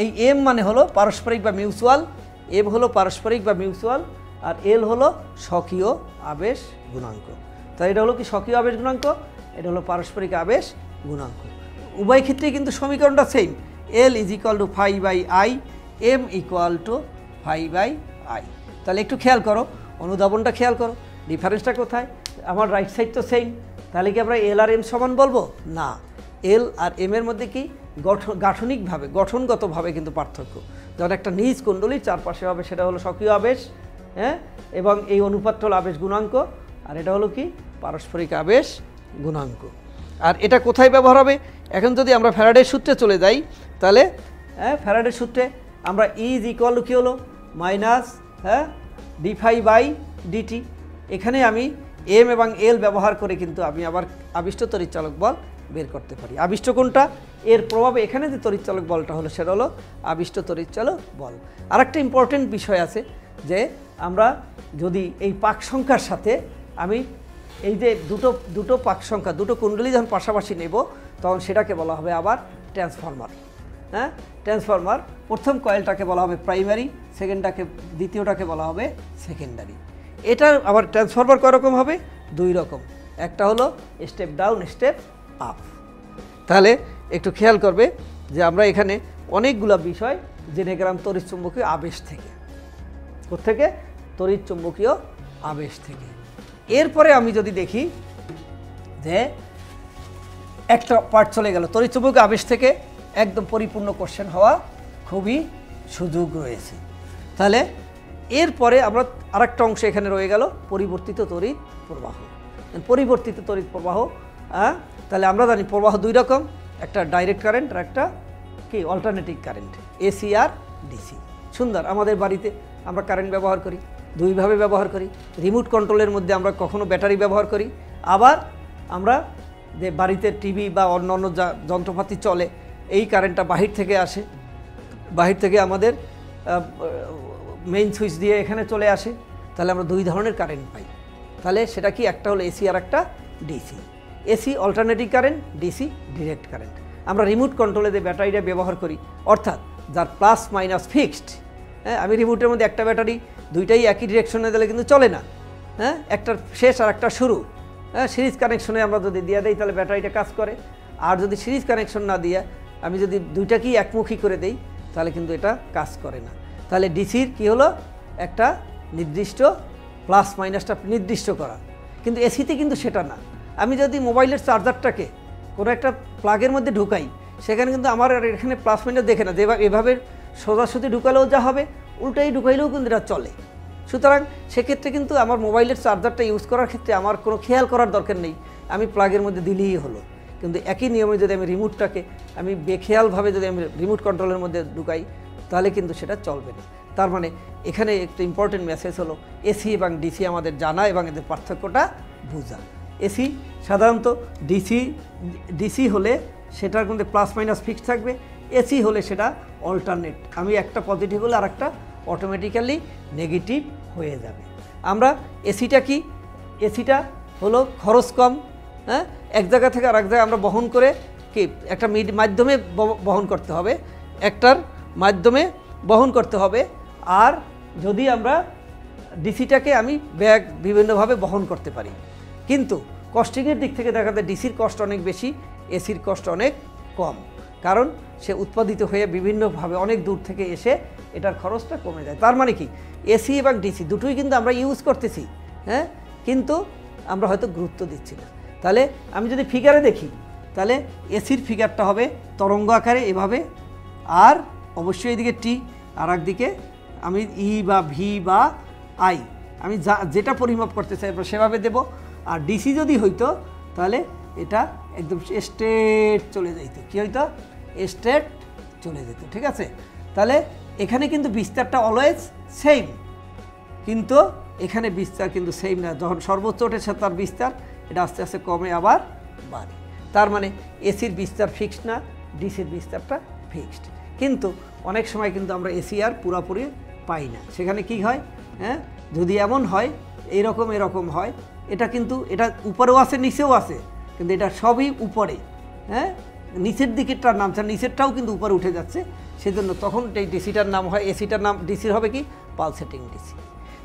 এই এম মানে হলো পারস্পরিক বা মিউচুয়াল, এম হলো পারস্পরিক বা মিউচুয়াল, আর এল হলো স্বকীয় আবেশ গুণাঙ্ক। তাই এটা হলো কি স্বকীয় আবেশ গুণাঙ্ক, এটা হলো পারস্পরিক আবেশ গুণাঙ্ক। উভয় ক্ষেত্রেই কিন্তু সমীকরণটা same, L is equal to phi by I, M equal to phi by I. তাহলে একটু খেয়াল করো, অনুধাবনটা খেয়াল করো, ডিফারেন্সটা কোথায়। আমার রাইট সাইড তো সেম, তাহলে কি আমরা এল আর এম সমান বলবো না, এল আর এম এর মধ্যে কি গাঠনিকভাবে, গঠনগতভাবে কিন্তু পার্থক্য। যখন একটা নিজ কুণ্ডলীর চারপাশে হবে সেটা হলো স্বকীয় আবেশ, হ্যাঁ, এবং এই অনুপাতটা হলো আবেশ গুণাঙ্ক, আর এটা হলো কি পারস্পরিক আবেশ গুণাঙ্ক। আর এটা কোথায় ব্যবহার হবে? এখন যদি আমরা ফ্যারাডের সূত্রে চলে যাই তাহলে ফ্যারাডের সূত্রে আমরা ইজ ইকুয়াল টু কী হলো মাইনাস d∅/dt। এখানে আমি এম এবং এল ব্যবহার করে কিন্তু আমি আবার আবিষ্ট তড়িৎচালক বল বের করতে পারি। আবিষ্ট কোনটা? এর প্রভাবে এখানে যে তড়িৎচালক বলটা হলো সেটা হলো আবিষ্ট তড়িৎচালক বল। আর একটা ইম্পর্টেন্ট বিষয় আছে যে আমরা যদি এই পাক সংখ্যার সাথে আমি এই যে দুটো পাক সংখ্যা, দুটো কুণ্ডলী যখন পাশাপাশি নেব তখন সেটাকে বলা হবে আবার ট্রান্সফরমার। হ্যাঁ, ট্রান্সফরমার। প্রথম কয়েলটাকে বলা হবে প্রাইমারি, দ্বিতীয়টাকে বলা হবে সেকেন্ডারি। এটার আবার ট্রান্সফরমার কয় রকম হবে? দুই রকম, একটা হলো স্টেপ ডাউন, স্টেপ আপ। তাহলে একটু খেয়াল করবে যে আমরা এখানে অনেকগুলো বিষয় জেনে গেলাম তড়িৎচুম্বকীয় আবেশ থেকে। কোত্থেকে? তড়িৎচুম্বকীয় আবেশ থেকে। এরপরে আমি যদি দেখি যে একটা পার্ট চলে গেল, তড়িৎচুম্বকীয় আবেশ থেকে একদম পরিপূর্ণ কোশ্চেন হওয়া খুবই সুযোগ রয়েছে। তাহলে এরপরে আমরা আরেকটা অংশ এখানে রয়ে গেল পরিবর্তিত তড়িৎ প্রবাহ। পরিবর্তিত তড়িৎ প্রবাহ, তাহলে আমরা জানি প্রবাহ দুই রকম, একটা ডাইরেক্ট কারেন্ট আর একটা কি অল্টারনেটিভ কারেন্ট, এসি আর ডিসি। সুন্দর, আমাদের বাড়িতে আমরা কারেন্ট ব্যবহার করি, দুইভাবে ব্যবহার করি। রিমোট কন্ট্রোলের মধ্যে আমরা কখনো ব্যাটারি ব্যবহার করি, আবার আমরা যে বাড়িতে টিভি বা অন্যান্য যন্ত্রপাতি চলে এই কারেন্টটা বাহির থেকে আসে, বাহির থেকে আমাদের মেইন সুইচ দিয়ে এখানে চলে আসে। তাহলে আমরা দুই ধরনের কারেন্ট পাই। তাহলে সেটা কি? একটা হলো এসি আর একটা DC. AC alternative current, DC direct current. আমরা রিমোট কন্ট্রোলে যে ব্যাটারিটা ব্যবহার করি, অর্থাৎ যার প্লাস মাইনাস ফিক্সড। হ্যাঁ, আমি রিমোটের মধ্যে একটা ব্যাটারি দুইটাই একই ডিরেকশনে দিলে কিন্তু চলে না। হ্যাঁ, একটার শেষ আর একটা শুরু। হ্যাঁ, সিরিজ কানেকশনে আমরা যদি দিয়ে দিই তাহলে ব্যাটারিটা কাজ করে। আর যদি সিরিজ কানেকশন না দিয়ে আমি যদি দুইটাকেই একমুখী করে দেই তাহলে কিন্তু এটা কাজ করে না। তাহলে ডিসির কি হলো? একটা নির্দিষ্ট প্লাস মাইনাসটা নির্দিষ্ট করা, কিন্তু এসিতে কিন্তু সেটা না। আমি যদি মোবাইলের চার্জারটাকে কোনো একটা প্লাগের মধ্যে ঢুকাই, সেখানে কিন্তু আমার এখানে প্লাস মাইনাস দেখে না, যে এভাবে সোজাসুজি ঢুকালেও যা হবে, উল্টাই ঢুকাইলেও কিন্তু এটা চলে। সুতরাং সেক্ষেত্রে কিন্তু আমার মোবাইলের চার্জারটা ইউজ করার ক্ষেত্রে আমার কোনো খেয়াল করার দরকার নেই, আমি প্লাগের মধ্যে দিলেই হলো। কিন্তু একই নিয়মে যদি আমি রিমোটটাকে আমি বেখেয়ালভাবে যদি আমি রিমোট কন্ট্রোলের মধ্যে ঢুকাই তাহলে কিন্তু সেটা চলবে না। তার মানে এখানে একটা ইম্পর্টেন্ট মেসেজ হলো এসি এবং ডিসি আমাদের জানা এবং এদের পার্থক্যটা বোঝা। এসি সাধারণত ডিসি হলে সেটার মধ্যে প্লাস মাইনাস ফিক্সড থাকবে, এসি হলে সেটা অল্টারনেট, আমি একটা পজিটিভ হলে আর একটা অটোমেটিক্যালি নেগেটিভ হয়ে যাবে। আমরা এসিটা কি? এসিটা হলো খরচ কম। হ্যাঁ, এক জায়গা থেকে আরেক জায়গায় আমরা বহন করে কি একটা মাধ্যমে বহন করতে হবে, একটার মাধ্যমে বহন করতে হবে। আর যদি আমরা ডিসিটাকে আমি ব্যাগ বিভিন্নভাবে বহন করতে পারি, কিন্তু কস্টিংয়ের দিক থেকে দেখা যায় ডিসির কষ্ট অনেক বেশি, এসির কষ্ট অনেক কম। কারণ সে উৎপাদিত হয়ে বিভিন্নভাবে অনেক দূর থেকে এসে এটার খরচটা কমে যায়। তার মানে কি? এসি এবং ডিসি দুটোই কিন্তু আমরা ইউজ করতেছি, হ্যাঁ, কিন্তু আমরা হয়তো গুরুত্ব দিচ্ছি না। তাহলে আমি যদি ফিগারে দেখি তাহলে এসির ফিগারটা হবে তরঙ্গ আকারে এভাবে, আর অবশ্যই এদিকে টি, আর একদিকে আমি ই বা ভি বা আই, আমি যেটা পরিমাপ করতে চাই সেভাবে দেব। আর ডিসি যদি হইতো তাহলে এটা একদম স্ট্রেট চলে যেত। কী হইতো? স্ট্রেট চলে যেত। ঠিক আছে, তাহলে এখানে কিন্তু বিস্তারটা অলওয়েজ সেম, কিন্তু এখানে বিস্তার কিন্তু সেম না। যখন সর্বোচ্চ ওঠে তার বিস্তার এটা আস্তে আস্তে কমে আবার বাড়ে। তার মানে এসির বিস্তার ফিক্সড না, ডিসির বিস্তারটা ফিক্সড। কিন্তু অনেক সময় কিন্তু আমরা এসি আর পুরোপুরি পাই না। সেখানে কি হয়? হ্যাঁ, যদি এমন হয় এরকম হয়, এটা কিন্তু এটা উপরেও আছে নিচেও আছে, কিন্তু এটা সবই উপরে। হ্যাঁ, নিচের দিকেরটার নামছে, নিচেরটাও কিন্তু উপরে উঠে যাচ্ছে। সেজন্য তখন এই ডিসিটার নাম হয়, এসিটার নাম ডিসির হবে কি পালসেটিং ডিসি।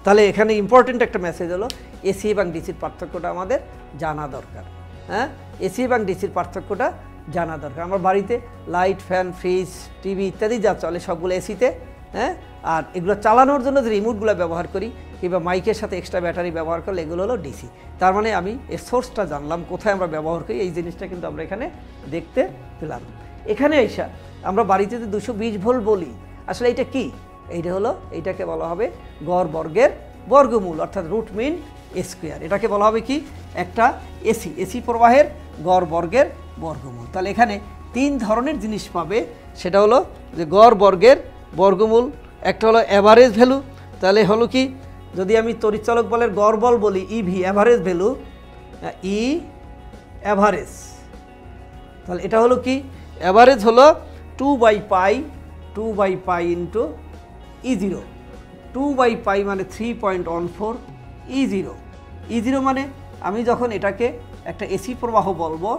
তাহলে এখানে ইম্পর্টেন্ট একটা মেসেজ হলো এসি এবং ডিসির পার্থক্যটা আমাদের জানা দরকার। হ্যাঁ, এসি এবং ডিসির পার্থক্যটা জানা দরকার। আমার বাড়িতে লাইট, ফ্যান, ফ্রিজ, টিভি ইত্যাদি যা চলে সবগুলো এসিতে। হ্যাঁ, আর এগুলো চালানোর জন্য যে রিমোটগুলো ব্যবহার করি কিংবা মাইকের সাথে এক্সট্রা ব্যাটারি ব্যবহার করলে এগুলো হলো ডিসি। তার মানে আমি এর সোর্সটা জানলাম, কোথায় আমরা ব্যবহার করি, এই জিনিসটা কিন্তু আমরা এখানে দেখতে পেলাম। এখানে এসে আমরা বাড়িতে যে 220 ভোল্ট বলি, আসলে এটা কি? এইটা হলো, এইটাকে বলা হবে গড় বর্গের বর্গমূল, অর্থাৎ রুট মিন স্কোয়ার। এটাকে বলা হবে কি? একটা এসি প্রবাহের গড় বর্গের বর্গমূল। তাহলে এখানে 3 ধরনের জিনিস পাবে, সেটা হলো যে গড় বর্গের বর্গমূল, একটা হলো অ্যাভারেজ ভ্যালু। তাহলে হলো কি, যদি আমি তড়িৎচালক বলের গড় বল বলি ইভি, অ্যাভারেজ ভ্যালু ই অ্যাভারেজ, তাহলে এটা হলো কি? অ্যাভারেজ হলো 2/π ইন্টু E0। 2/π মানে 3.14 E0। E0 মানে আমি যখন এটাকে একটা এসি প্রবাহ বলবো,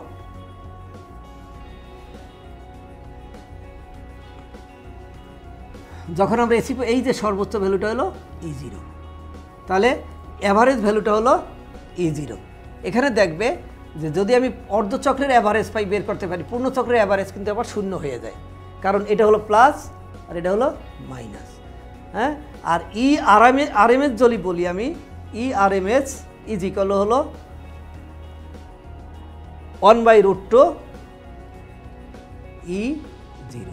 যখন আমরা এসি, এই যে সর্বোচ্চ ভ্যালুটা হলো E0, তাহলে অ্যাভারেজ ভ্যালুটা হলো E0। এখানে দেখবে যে যদি আমি অর্ধচক্রের অ্যাভারেজ পাই বের করতে পারি, পূর্ণচক্রের অ্যাভারেজ কিন্তু আবার শূন্য হয়ে যায়, কারণ এটা হলো প্লাস আর এটা হলো মাইনাস। হ্যাঁ, আর আরএমএস যদি বলি আমি, আরএমএস ইজ ইকুয়াল হলো 1/√2 E0।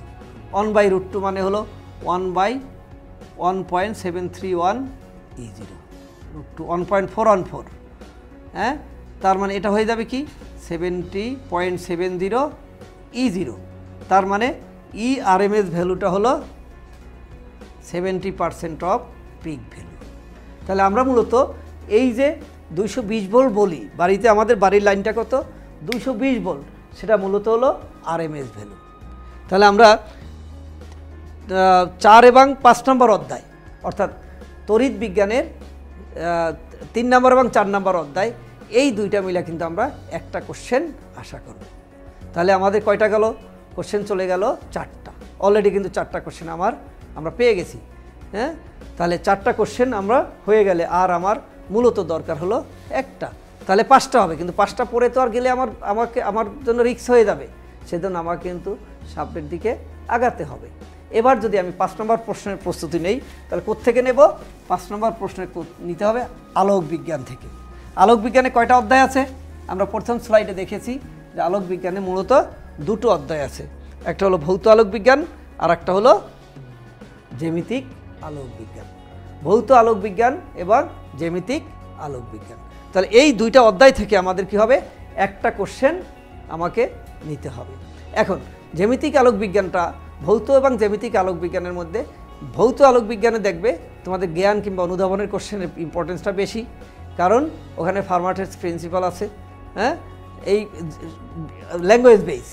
1/√2 মানে হলো 1/1.731 E0, √2 1.414। হ্যাঁ, তার মানে এটা হয়ে যাবে কি 70.70 E0। তার মানে আরএমএস ভ্যালুটা হলো 70% অফ পিক ভ্যালু। তাহলে আমরা মূলত এই যে 220 ভোল্ট বলি, বাড়িতে আমাদের বাড়ির লাইনটা কত? 220 ভোল্ট, সেটা মূলত হলো আরএমএস ভ্যালু। তাহলে আমরা 4 এবং 5 নম্বর অধ্যায়, অর্থাৎ তড়িৎ বিজ্ঞানের 3 নম্বর এবং 4 নম্বর অধ্যায়, এই দুইটা মিলে কিন্তু আমরা একটা কোশ্চেন আশা করব। তাহলে আমাদের কয়টা গেল? কোশ্চেন চলে গেল 4টা। অলরেডি কিন্তু 4টা কোশ্চেন আমরা পেয়ে গেছি। হ্যাঁ, তাহলে 4টা কোশ্চেন আমরা হয়ে গেলে আর আমার মূলত দরকার হলো একটা, তাহলে 5টা হবে। কিন্তু 5টা পড়ে তো আর গেলে আমার জন্য রিস্ক হয়ে যাবে, সেজন্য আমাকে কিন্তু সামনের দিকে আগাতে হবে। এবার যদি আমি 5 নম্বর প্রশ্নের প্রস্তুতি নেই, তাহলে কোত্থেকে নেব? 5 নম্বর প্রশ্নের নিতে হবে আলোক বিজ্ঞান থেকে। আলোক বিজ্ঞানে কয়টা অধ্যায় আছে? আমরা প্রথম স্লাইডে দেখেছি যে আলোক বিজ্ঞানে মূলত 2টো অধ্যায় আছে, একটা হলো ভৌত আলোক বিজ্ঞান আর একটা হলো জ্যামিতিক আলোক বিজ্ঞান। ভৌত আলোক বিজ্ঞান এবং জ্যামিতিক আলোক বিজ্ঞান। তাহলে এই 2টা অধ্যায় থেকে আমাদের কি হবে? একটা কোশ্চেন আমাকে নিতে হবে। এখন জ্যামিতিক আলোক বিজ্ঞানটা, ভৌত এবং জ্যামিতিক আলোক বিজ্ঞানের মধ্যে ভৌত আলোক বিজ্ঞানে দেখবে তোমাদের জ্ঞান কিংবা অনুধাবনের কোশ্চেনের ইম্পর্টেন্সটা বেশি, কারণ ওখানে ফার্মাটেস প্রিন্সিপাল আছে। হ্যাঁ, এই ল্যাঙ্গুয়েজ বেস।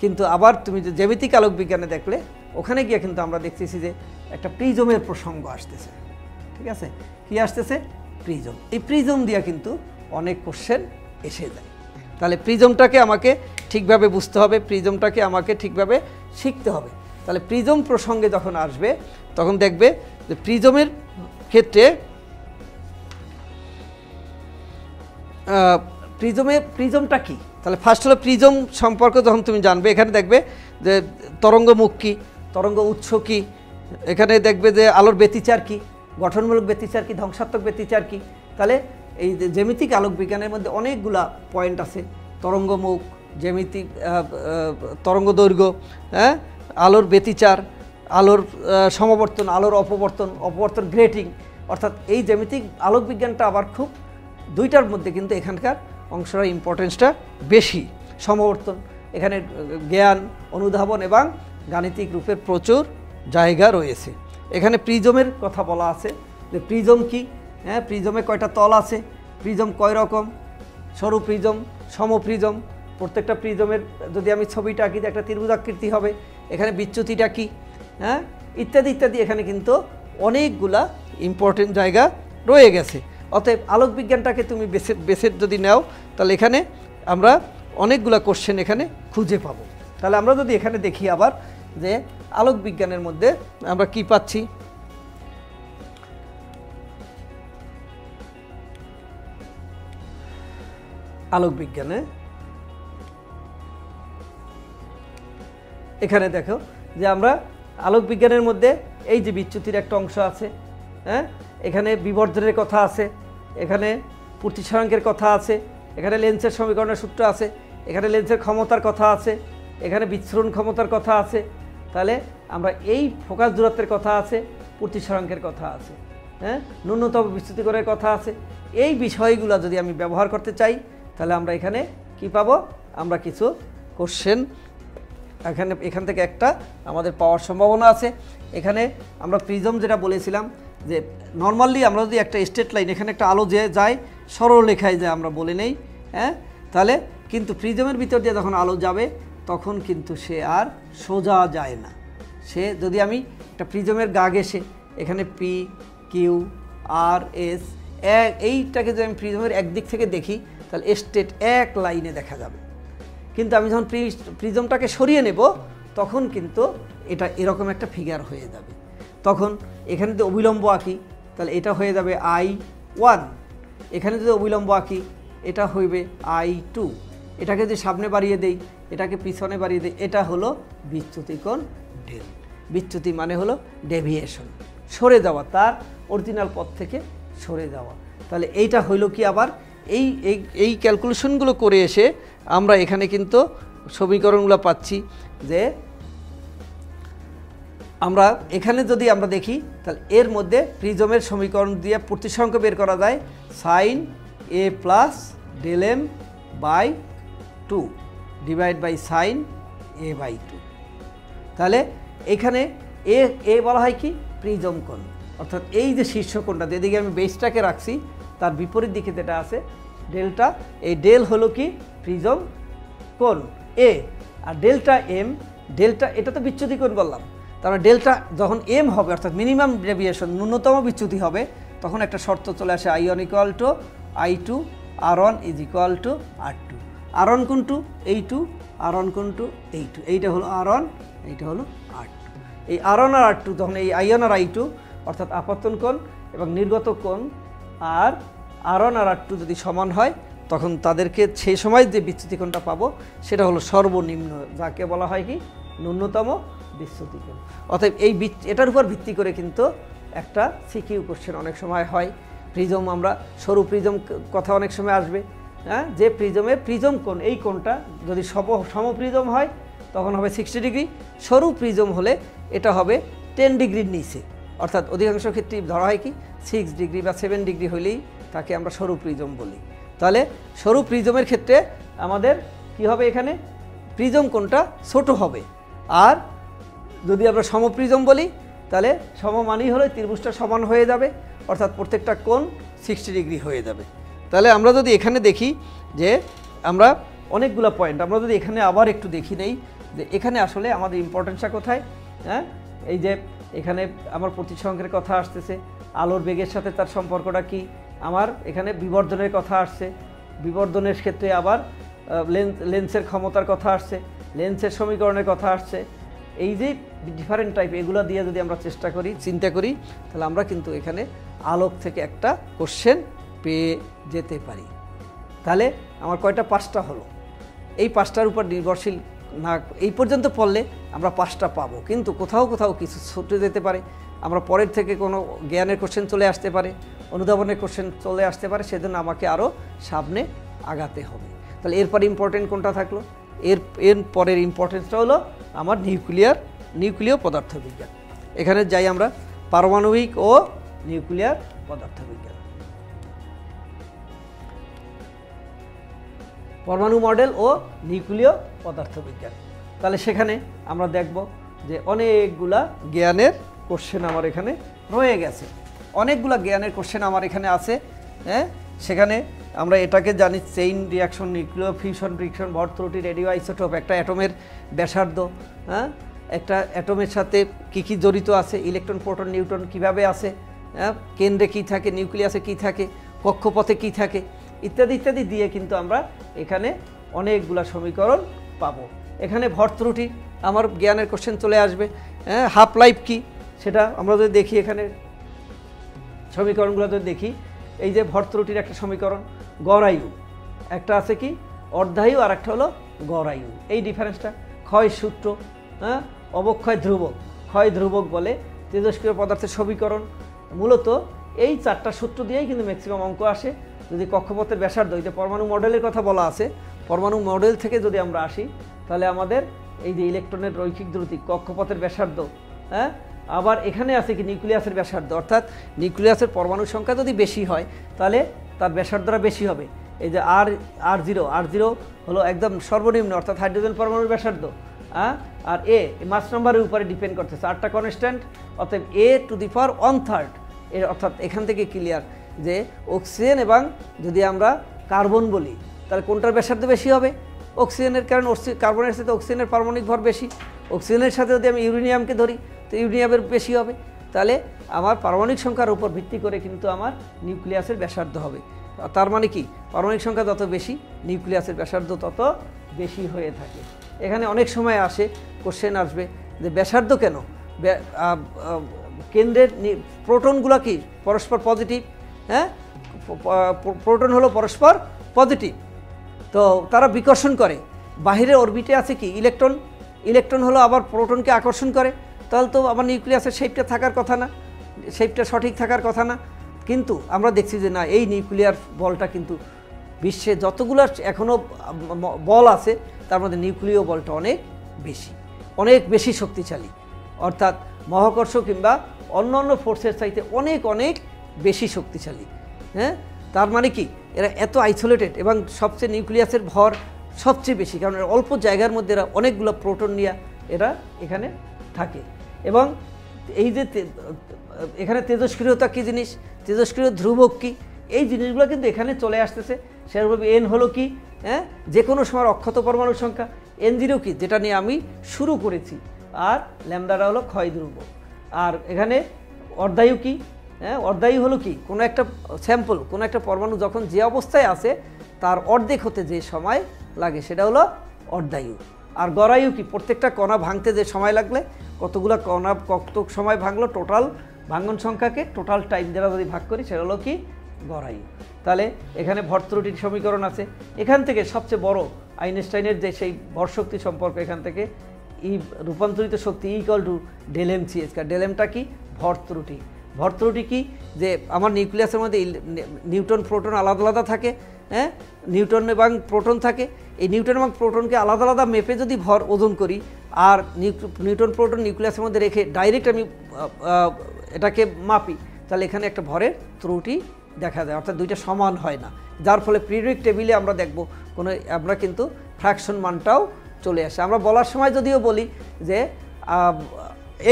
কিন্তু আবার তুমি যে জ্যামিতিক আলোক বিজ্ঞানে দেখলে, ওখানে গিয়ে কিন্তু আমরা দেখতেছি যে একটা প্রিজমের প্রসঙ্গ আসতেছে। ঠিক আছে, কি আসতেছে? প্রিজম। এই প্রিজম দিয়ে কিন্তু অনেক কোশ্চেন এসে যায়। তাহলে প্রিজমটাকে আমাকে ঠিকভাবে বুঝতে হবে, প্রিজমটাকে আমাকে ঠিকভাবে শিখতে হবে। তাহলে প্রিজম প্রসঙ্গে যখন আসবে, তখন দেখবে যে প্রিজমের ক্ষেত্রে প্রিজমটা কি। তাহলে ফার্স্ট হলো প্রিজম সম্পর্কে যখন তুমি জানবে, এখানে দেখবে যে তরঙ্গমুখ কী, তরঙ্গ উৎস কী, এখানে দেখবে যে আলোর ব্যতিচার কী, গঠনমূলক ব্যতিচার কী, ধ্বংসাত্মক ব্যতিচার কী। তাহলে এই জ্যামিতিক আলোক বিজ্ঞানের মধ্যে অনেকগুলা পয়েন্ট আছে, তরঙ্গমুখ, জ্যামিতিক তরঙ্গ দৈর্ঘ্য, হ্যাঁ, আলোর ব্যতিচার, আলোর সমবর্তন, আলোর অপবর্তন গ্রেটিং। অর্থাৎ এই জ্যামিতিক আলোক বিজ্ঞানটা আবার খুব 2টার মধ্যে কিন্তু এখানকার অংশটা ইম্পর্টেন্সটা বেশি। সমবর্তন, এখানে জ্ঞান, অনুধাবন এবং গাণিতিক রূপের প্রচুর জায়গা রয়েছে। এখানে প্রিজমের কথা বলা আছে যে প্রিজম কি, হ্যাঁ, প্রিজমে কয়টা তল আছে, প্রিজম কয় রকম, সরু প্রিজম, সমপ্রিজম, প্রত্যেকটা প্রিজমের যদি আমি ছবিটা আঁকি একটা ত্রিভুজাকৃতি হবে, এখানে বিচ্যুতিটা কি, হ্যাঁ, ইত্যাদি ইত্যাদি। এখানে কিন্তু অনেকগুলা ইম্পর্টেন্ট জায়গা রয়ে গেছে। অতএব আলোক বিজ্ঞানটাকে তুমি বেসের যদি নাও, তাহলে এখানে আমরা অনেকগুলা কোশ্চেন এখানে খুঁজে পাবো। তাহলে আমরা যদি এখানে দেখি আবার যে আলোক বিজ্ঞানের মধ্যে আমরা কি পাচ্ছি, আলোক বিজ্ঞানে এখানে দেখো যে আমরা আলোক বিজ্ঞানের মধ্যে এই যে বিচ্যুতির একটা অংশ আছে, হ্যাঁ, এখানে বিবর্ধনের কথা আছে, এখানে প্রতিসরাঙ্কের কথা আছে, এখানে লেন্সের সমীকরণের সূত্র আছে, এখানে লেন্সের ক্ষমতার কথা আছে, এখানে বিচ্ছুরণ ক্ষমতার কথা আছে, তাহলে আমরা এই ফোকাস দূরত্বের কথা আছে, প্রতিসরাঙ্কের কথা আছে, হ্যাঁ, ন্যূনতম বিচ্যুতিকোণের কথা আছে। এই বিষয়গুলো যদি আমি ব্যবহার করতে চাই তাহলে আমরা এখানে কি পাবো, আমরা কিছু কোশ্চেন এখান থেকে একটা আমাদের পাওয়ার সম্ভাবনা আছে। এখানে আমরা প্রিজম যেটা বলেছিলাম যে নর্মালি আমরা যদি একটা স্ট্রেট লাইন, এখানে একটা আলো যে যায় সরলরেখায় যায় আমরা বলে নেই, হ্যাঁ, তাহলে কিন্তু প্রিজমের ভিতর দিয়ে যখন আলো যাবে তখন কিন্তু সে আর সোজা যায় না। সে যদি আমি একটা প্রিজমের গা ঘেঁষে এখানে পি কিউ আর এস এইটাকে যদি আমি প্রিজমের একদিক থেকে দেখি তাহলে স্ট্রেট এক লাইনে দেখা যাবে। কিন্তু আমি যখন প্রিজমটাকে সরিয়ে নেব তখন কিন্তু এটা এরকম একটা ফিগার হয়ে যাবে। তখন এখানে যদি অবিলম্ব আঁকি তাহলে এটা হয়ে যাবে I1, এখানে যদি অবিলম্ব আঁকি এটা হইবে I2, এটাকে যদি সামনে বাড়িয়ে দেই, এটাকে পিছনে বাড়িয়ে দেই, এটা হলো বিচ্যুতি কোণ ডেল। বিচ্যুতি মানে হলো ডেভিয়েশন, সরে যাওয়া, তার অরিজিনাল পথ থেকে সরে যাওয়া। তাহলে এইটা হইল কি, আবার এই এই এই ক্যালকুলেশনগুলো করে এসে আমরা এখানে কিন্তু সমীকরণগুলো পাচ্ছি যে আমরা এখানে যদি আমরা দেখি তাহলে এর মধ্যে প্রিজমের সমীকরণ দিয়ে প্রতিসরাঙ্ক বের করা যায় sine A plus del M by 2 divide by sine A by 2। তাহলে এখানে এ বলা হয় কি প্রিজম কোণ, অর্থাৎ এই যে শীর্ষকোণটা যেদিকে আমি বেসটাকে রাখছি তার বিপরীত দিকে যেটা আছে ডেল্টা, এই ডেল হলো কি প্রিজম কোণ এ, আর ডেল্টা এম, ডেল্টা এটা তো বিচ্যুতি কোণ বললাম, তারপরে ডেল্টা যখন এম হবে অর্থাৎ মিনিমাম ডেভিয়েশন, ন্যূনতম বিচ্যুতি হবে, তখন একটা শর্ত চলে আসে I1 equal to I2, R1 is equal two R2। R1 কোনটু এই2, R1 কোনটু এই2, এইটা হলো R1, এইটা হলো R2। এই R1 আর R2 তখন এই I1 আর I2 অর্থাৎ আপতন কোণ এবং নির্গত কোণ আর R1 আর R2 যদি সমান হয় তখন তাদেরকে সেই সময় যে বিচ্যুতি কোণটা পাবো সেটা হলো সর্বনিম্ন, যাকে বলা হয় কি ন্যূনতম বিচ্যুতি কোণ। অতএব এটার উপর ভিত্তি করে কিন্তু একটা সিকিউ কোশ্চেন অনেক সময় হয়। প্রিজম, আমরা সরু প্রিজম কথা অনেক সময় আসবে, হ্যাঁ, যে প্রিজমের প্রিজম কোণ এই কোণটা যদি সমপ্রিজম হয় তখন হবে 60 ডিগ্রি, সরু প্রিজম হলে এটা হবে 10 ডিগ্রির নিচে, অর্থাৎ অধিকাংশ ক্ষেত্রে ধরা হয় কি 6 ডিগ্রি বা 7 ডিগ্রি হলেই তাকে আমরা সরু প্রিজম বলি। তাহলে সরু প্রিজমের ক্ষেত্রে আমাদের কি হবে, এখানে প্রিজম কোণটা ছোট হবে, আর যদি আমরা সমপ্রিজম বলি তাহলে সমমানই হলে ত্রিভুজটা সমান হয়ে যাবে, অর্থাৎ প্রত্যেকটা কোণ 60 ডিগ্রি হয়ে যাবে। তাহলে আমরা যদি এখানে দেখি যে আমরা অনেকগুলো পয়েন্ট, আমরা যদি এখানে আবার একটু দেখি নেই যে এখানে আসলে আমাদের ইম্পর্টেন্সটা কোথায়, হ্যাঁ, এই যে এখানে আমার প্রতিসরাঙ্কের কথা আসতেছে, আলোর বেগের সাথে তার সম্পর্কটা কি, আমার এখানে বিবর্ধনের কথা আসছে, বিবর্ধনের ক্ষেত্রে আবার লেন্সের ক্ষমতার কথা আসছে, লেন্সের সমীকরণের কথা আসছে। এই যে ডিফারেন্ট টাইপ এগুলো দিয়ে যদি আমরা চিন্তা করি তাহলে আমরা কিন্তু এখানে আলোক থেকে একটা কোশ্চেন পেয়ে যেতে পারি। তাহলে আমার কয়টা, 5টা হলো। এই 5টার উপর নির্ভরশীল না, এই পর্যন্ত পড়লে আমরা 5টা পাবো, কিন্তু কোথাও কোথাও কিছু ছুটে যেতে পারে, আমরা পরের থেকে কোনো জ্ঞানের কোশ্চেন চলে আসতে পারে, অনুধাবনের কোশ্চেন চলে আসতে পারে, সেজন্য আমাকে আরও সামনে আগাতে হবে। তাহলে এরপর ইম্পর্টেন্ট কোনটা থাকলো, এর পরের ইম্পর্টেন্সটা হলো আমার নিউক্লিয় পদার্থবিজ্ঞান। এখানে যাই আমরা পারমাণবিক ও নিউক্লিয়ার পদার্থবিজ্ঞান, পরমাণু মডেল ও নিউক্লিয় পদার্থবিজ্ঞান। তাহলে সেখানে আমরা দেখব যে অনেকগুলা জ্ঞানের কোশ্চেন আমার এখানে রয়ে গেছে, অনেকগুলা জ্ঞানের কোশ্চেন আমার এখানে আছে, হ্যাঁ। সেখানে আমরা এটাকে জানি চেইন রিয়াকশন, নিউক্লিয় ফিউশন রিয়াকশন, ভর ত্রুটি, রেডিও আইসোটোপ, একটা অ্যাটমের ব্যাসার্ধ, হ্যাঁ, একটা অ্যাটমের সাথে কী কী জড়িত আছে, ইলেকট্রন প্রোটন নিউট্রন কীভাবে আছে, হ্যাঁ, কেন্দ্রে কী থাকে, নিউক্লিয়াসে কী থাকে, কক্ষপথে কী থাকে, ইত্যাদি ইত্যাদি দিয়ে কিন্তু আমরা এখানে অনেকগুলা সমীকরণ পাবো। এখানে ভর ত্রুটি আমার জ্ঞানের কোশ্চেন চলে আসবে, হ্যাঁ, হাফ লাইফ কি সেটা আমরা যদি দেখি, এখানে সমীকরণগুলো যদি দেখি, এই যে ভর ত্রুটির একটা সমীকরণ, গড় আয়ু একটা আছে কি অর্ধায়ু, আর একটা হলো গড় আয়ু, এই ডিফারেন্সটা, ক্ষয় সূত্র, হ্যাঁ, অবক্ষয় ধ্রুবক, ক্ষয় ধ্রুবক বলে তেজস্ক্রিয় পদার্থের সমীকরণ, মূলত এই 4টা সূত্র দিয়েই কিন্তু ম্যাক্সিমাম অঙ্ক আসে। যদি কক্ষপথের ব্যাসার্ধ, এই যে পরমাণু মডেলের কথা বলা আছে, পরমাণু মডেল থেকে যদি আমরা আসি তাহলে আমাদের এই যে ইলেকট্রনের রৈখিক দ্রুতি, কক্ষপথের ব্যাসার্ধ, হ্যাঁ, আবার এখানে আছে কি নিউক্লিয়াসের ব্যাসার্ধ, অর্থাৎ নিউক্লিয়াসের পরমাণুর সংখ্যা যদি বেশি হয় তাহলে তার ব্যাসার্ধটা বেশি হবে। এই যে আর জিরো হলো একদম সর্বনিম্ন, অর্থাৎ হাইড্রোজেন পরমাণুর ব্যাসার্ধ, হ্যাঁ, আর এ মাস নাম্বারের উপরে ডিপেন্ড করতেছে, 8টা কনস্ট্যান্ট, অর্থাৎ a টু দি পাওয়ার 1/3 এর, অর্থাৎ এখান থেকে ক্লিয়ার যে অক্সিজেন এবং যদি আমরা কার্বন বলি তাহলে কোনটার ব্যাসার্ধ বেশি হবে? অক্সিজেনের, কারণ কার্বনের সাথে অক্সিজেনের পারমাণবিক ভর বেশি। অক্সিজেনের সাথে যদি আমি ইউরেনিয়ামকে ধরি তো ইউরেনিয়ামের বেশি হবে। তাহলে আমার পারমাণবিক সংখ্যার উপর ভিত্তি করে কিন্তু আমার নিউক্লিয়াসের ব্যাসার্ধ হবে। তার মানে কি, পারমাণবিক সংখ্যা যত বেশি নিউক্লিয়াসের ব্যাসার্ধ তত বেশি হয়ে থাকে। এখানে অনেক সময় আসে, কোশ্চেন আসবে যে ব্যাসার্ধ কেন, কেন্দ্রের প্রোটনগুলো কি পরস্পর পজিটিভ, হ্যাঁ, প্রোটন হলো পরস্পর পজিটিভ, তো তারা বিকর্ষণ করে। বাহিরের অরবিটে আছে কি ইলেকট্রন, ইলেকট্রন হলো আবার প্রোটনকে আকর্ষণ করে, তাহলে তো আমার নিউক্লিয়াসের শেপটা থাকার কথা না, শেপটা সঠিক থাকার কথা না। কিন্তু আমরা দেখছি যে না, এই নিউক্লিয়ার বলটা কিন্তু বিশ্বে যতগুলো এখনও বল আছে তার মধ্যে নিউক্লিয় বলটা অনেক বেশি শক্তিশালী, অর্থাৎ মহাকর্ষ কিংবা অন্য অন্য ফোর্সের চাইতে অনেক বেশি শক্তিশালী। হ্যাঁ, তার মানে কি এরা এত আইসোলেটেড এবং সবচেয়ে নিউক্লিয়াসের ভর সবচেয়ে বেশি, কারণ অল্প জায়গার মধ্যে এরা অনেকগুলো প্রোটন নিয়ে এরা এখানে থাকে। এবং এই যে এখানে তেজস্ক্রিয়তা কী জিনিস, তেজস্ক্রিয় ধ্রুবক কী, এই জিনিসগুলো কিন্তু এখানে চলে আসতেছে। সেরকম এন হলো কি, হ্যাঁ, যে কোনো সময় অক্ষত পরমাণুর সংখ্যা, N0 কি যেটা নিয়ে আমি শুরু করেছি, আর ল্যামডাটা হলো ক্ষয় ধ্রুবক। আর এখানে অর্ধায়ু কি, হ্যাঁ, অর্ধায়ু হলো কি কোনো একটা স্যাম্পল, কোনো একটা পরমাণু যখন যে অবস্থায় আছে তার অর্ধেক হতে যে সময় লাগে সেটা হলো অর্ধায়ু। আর গড়ায়ু কি, প্রত্যেকটা কণা ভাঙতে যে সময় লাগলে, কতগুলো কণা কত সময় ভাঙলো, টোটাল ভাঙন সংখ্যাকে টোটাল টাইম দ্বারা যদি ভাগ করি সেটা হলো কি গড়ায়ু। তাহলে এখানে ভর ত্রুটির সমীকরণ আছে। এখান থেকে সবচেয়ে বড় আইনস্টাইনের যে সেই ভর শক্তি সম্পর্ক, এখান থেকে ই রূপান্তরিত শক্তি ∆m/c²। ∆mটা কি, ভর ত্রুটি। ভর ত্রুটি কি, যে আমার নিউক্লিয়াসের মধ্যে নিউট্রন প্রোটন আলাদা আলাদা থাকে, হ্যাঁ, নিউট্রন এবং প্রোটন থাকে। এই নিউট্রন এবং প্রোটনকে আলাদা আলাদা মেপে যদি ভর ওজন করি আর নিউট্রন প্রোটন নিউক্লিয়াসের মধ্যে রেখে ডাইরেক্ট আমি এটাকে মাপি, তাহলে এখানে একটা ভরের ত্রুটি দেখা যায়, অর্থাৎ দুইটা সমান হয় না, যার ফলে পিরিয়ডিক টেবিলে আমরা দেখব আমরা কিন্তু ফ্র্যাকশন মানটাও চলে আসে। আমরা বলার সময় যদিও বলি যে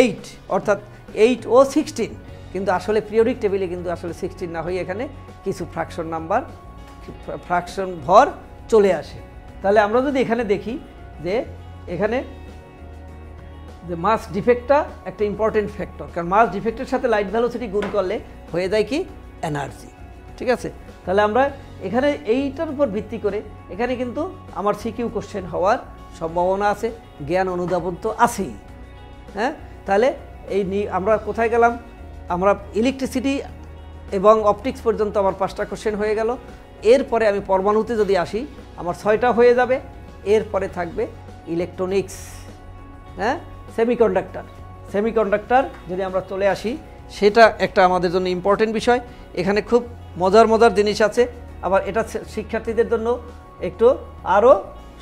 8, অর্থাৎ 8 ও 16, কিন্তু আসলে পিরিয়ডিক টেবিলে কিন্তু আসলে 16 না হয়ে এখানে কিছু ফ্র্যাকশন ভর চলে আসে। তাহলে আমরা যদি এখানে দেখি যে এখানে যে মাস ডিফেক্টটা একটা ইম্পর্টেন্ট ফ্যাক্টর, কারণ মাস ডিফেক্টের সাথে লাইট ভ্যালোসিটি গুণ করলে হয়ে যায় কি এনার্জি, ঠিক আছে। তাহলে আমরা এখানে এইটার উপর ভিত্তি করে এখানে কিন্তু আমার সিকিউ কোশ্চেন হওয়ার সম্ভাবনা আছে, জ্ঞান অনুধাবন তো আছেই। হ্যাঁ, তাহলে আমরা কোথায় গেলাম, আমরা ইলেকট্রিসিটি এবং অপটিক্স পর্যন্ত আমার 5টা কোশ্চেন হয়ে গেল। এরপরে আমি পরমাণুতে যদি আসি আমার 6টা হয়ে যাবে। এরপরে থাকবে ইলেকট্রনিক্স, হ্যাঁ, সেমিকন্ডাক্টর যদি আমরা চলে আসি, সেটা একটা আমাদের জন্য ইম্পর্টেন্ট বিষয়। এখানে খুব মজার জিনিস আছে, আবার এটা শিক্ষার্থীদের জন্য একটু আরও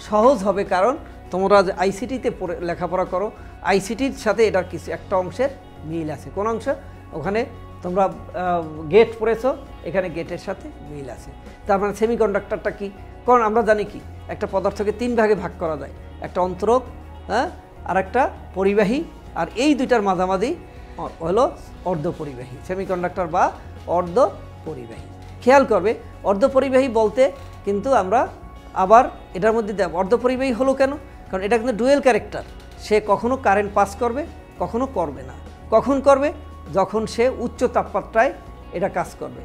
সহজ হবে, কারণ তোমরা যে আইসিটিতে লেখাপড়া করো, আইসিটির সাথে এটার কিছু একটা অংশের মিল আছে। কোন অংশ? ওখানে তোমরা গেট পড়েছো, এখানে গেটের সাথে মিল আছে। তার মানে সেমিকন্ডাক্টরটা কি? কারণ আমরা জানি কি একটা পদার্থকে 3 ভাগে ভাগ করা যায়, একটা অন্তরক, হ্যাঁ, আর একটা পরিবাহী, আর এই দুইটার মাঝামাঝি হলো অর্ধপরিবাহী, সেমিকন্ডাক্টর বা অর্ধপরিবাহী। খেয়াল করবে অর্ধপরিবাহী বলতে কিন্তু আমরা আবার এটার মধ্যে অর্ধপরিবাহী হলো কেন, কারণ এটা কিন্তু ডুয়েল ক্যারেক্টার, সে কখনো কারেন্ট পাস করবে কখনো করবে না। কখন করবে? যখন সে উচ্চ তাপমাত্রায় এটা কাজ করবে,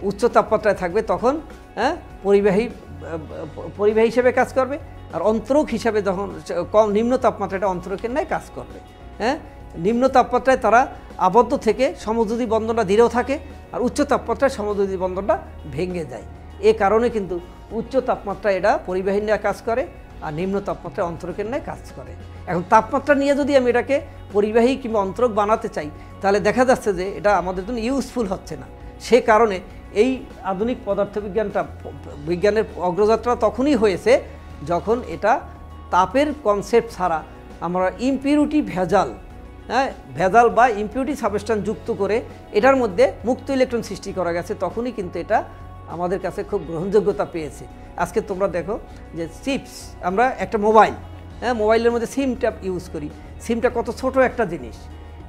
উচ্চ তাপমাত্রায় থাকবে তখন, হ্যাঁ, পরিবাহী হিসেবে কাজ করবে, আর অন্তরক হিসাবে যখন নিম্ন তাপমাত্রাটা অন্তরকের ন্যায় কাজ করবে। হ্যাঁ, নিম্ন তাপমাত্রায় তারা আবদ্ধ থেকে সমযোজী বন্ধনটা দৃঢ় থাকে, আর উচ্চ তাপমাত্রায় সমযোজী বন্ধনটা ভেঙে যায়। এ কারণে কিন্তু উচ্চ তাপমাত্রায় এটা পরিবাহী নিয়ে কাজ করে, আর নিম্ন তাপমাত্রায় অন্তরকের ন্যায় কাজ করে। এখন তাপমাত্রা নিয়ে যদি আমি এটাকে পরিবাহী কিংবা অন্তরক বানাতে চাই, তাহলে দেখা যাচ্ছে যে এটা আমাদের জন্য ইউজফুল হচ্ছে না। সে কারণে এই আধুনিক বিজ্ঞানের অগ্রযাত্রা তখনই হয়েছে যখন এটা তাপের কনসেপ্ট ছাড়া আমরা ইমপিউরিটি ভেজাল, হ্যাঁ ভেজাল বা ইমপিউরিটি সাবস্টেন্স যুক্ত করে এটার মধ্যে মুক্ত ইলেকট্রন সৃষ্টি করা গেছে, তখনই কিন্তু এটা আমাদের কাছে খুব গ্রহণযোগ্যতা পেয়েছে। আজকে তোমরা দেখো যে চিপস, আমরা একটা মোবাইল, হ্যাঁ মোবাইলের মধ্যে সিমটা ইউজ করি, সিমটা কত ছোট একটা জিনিস,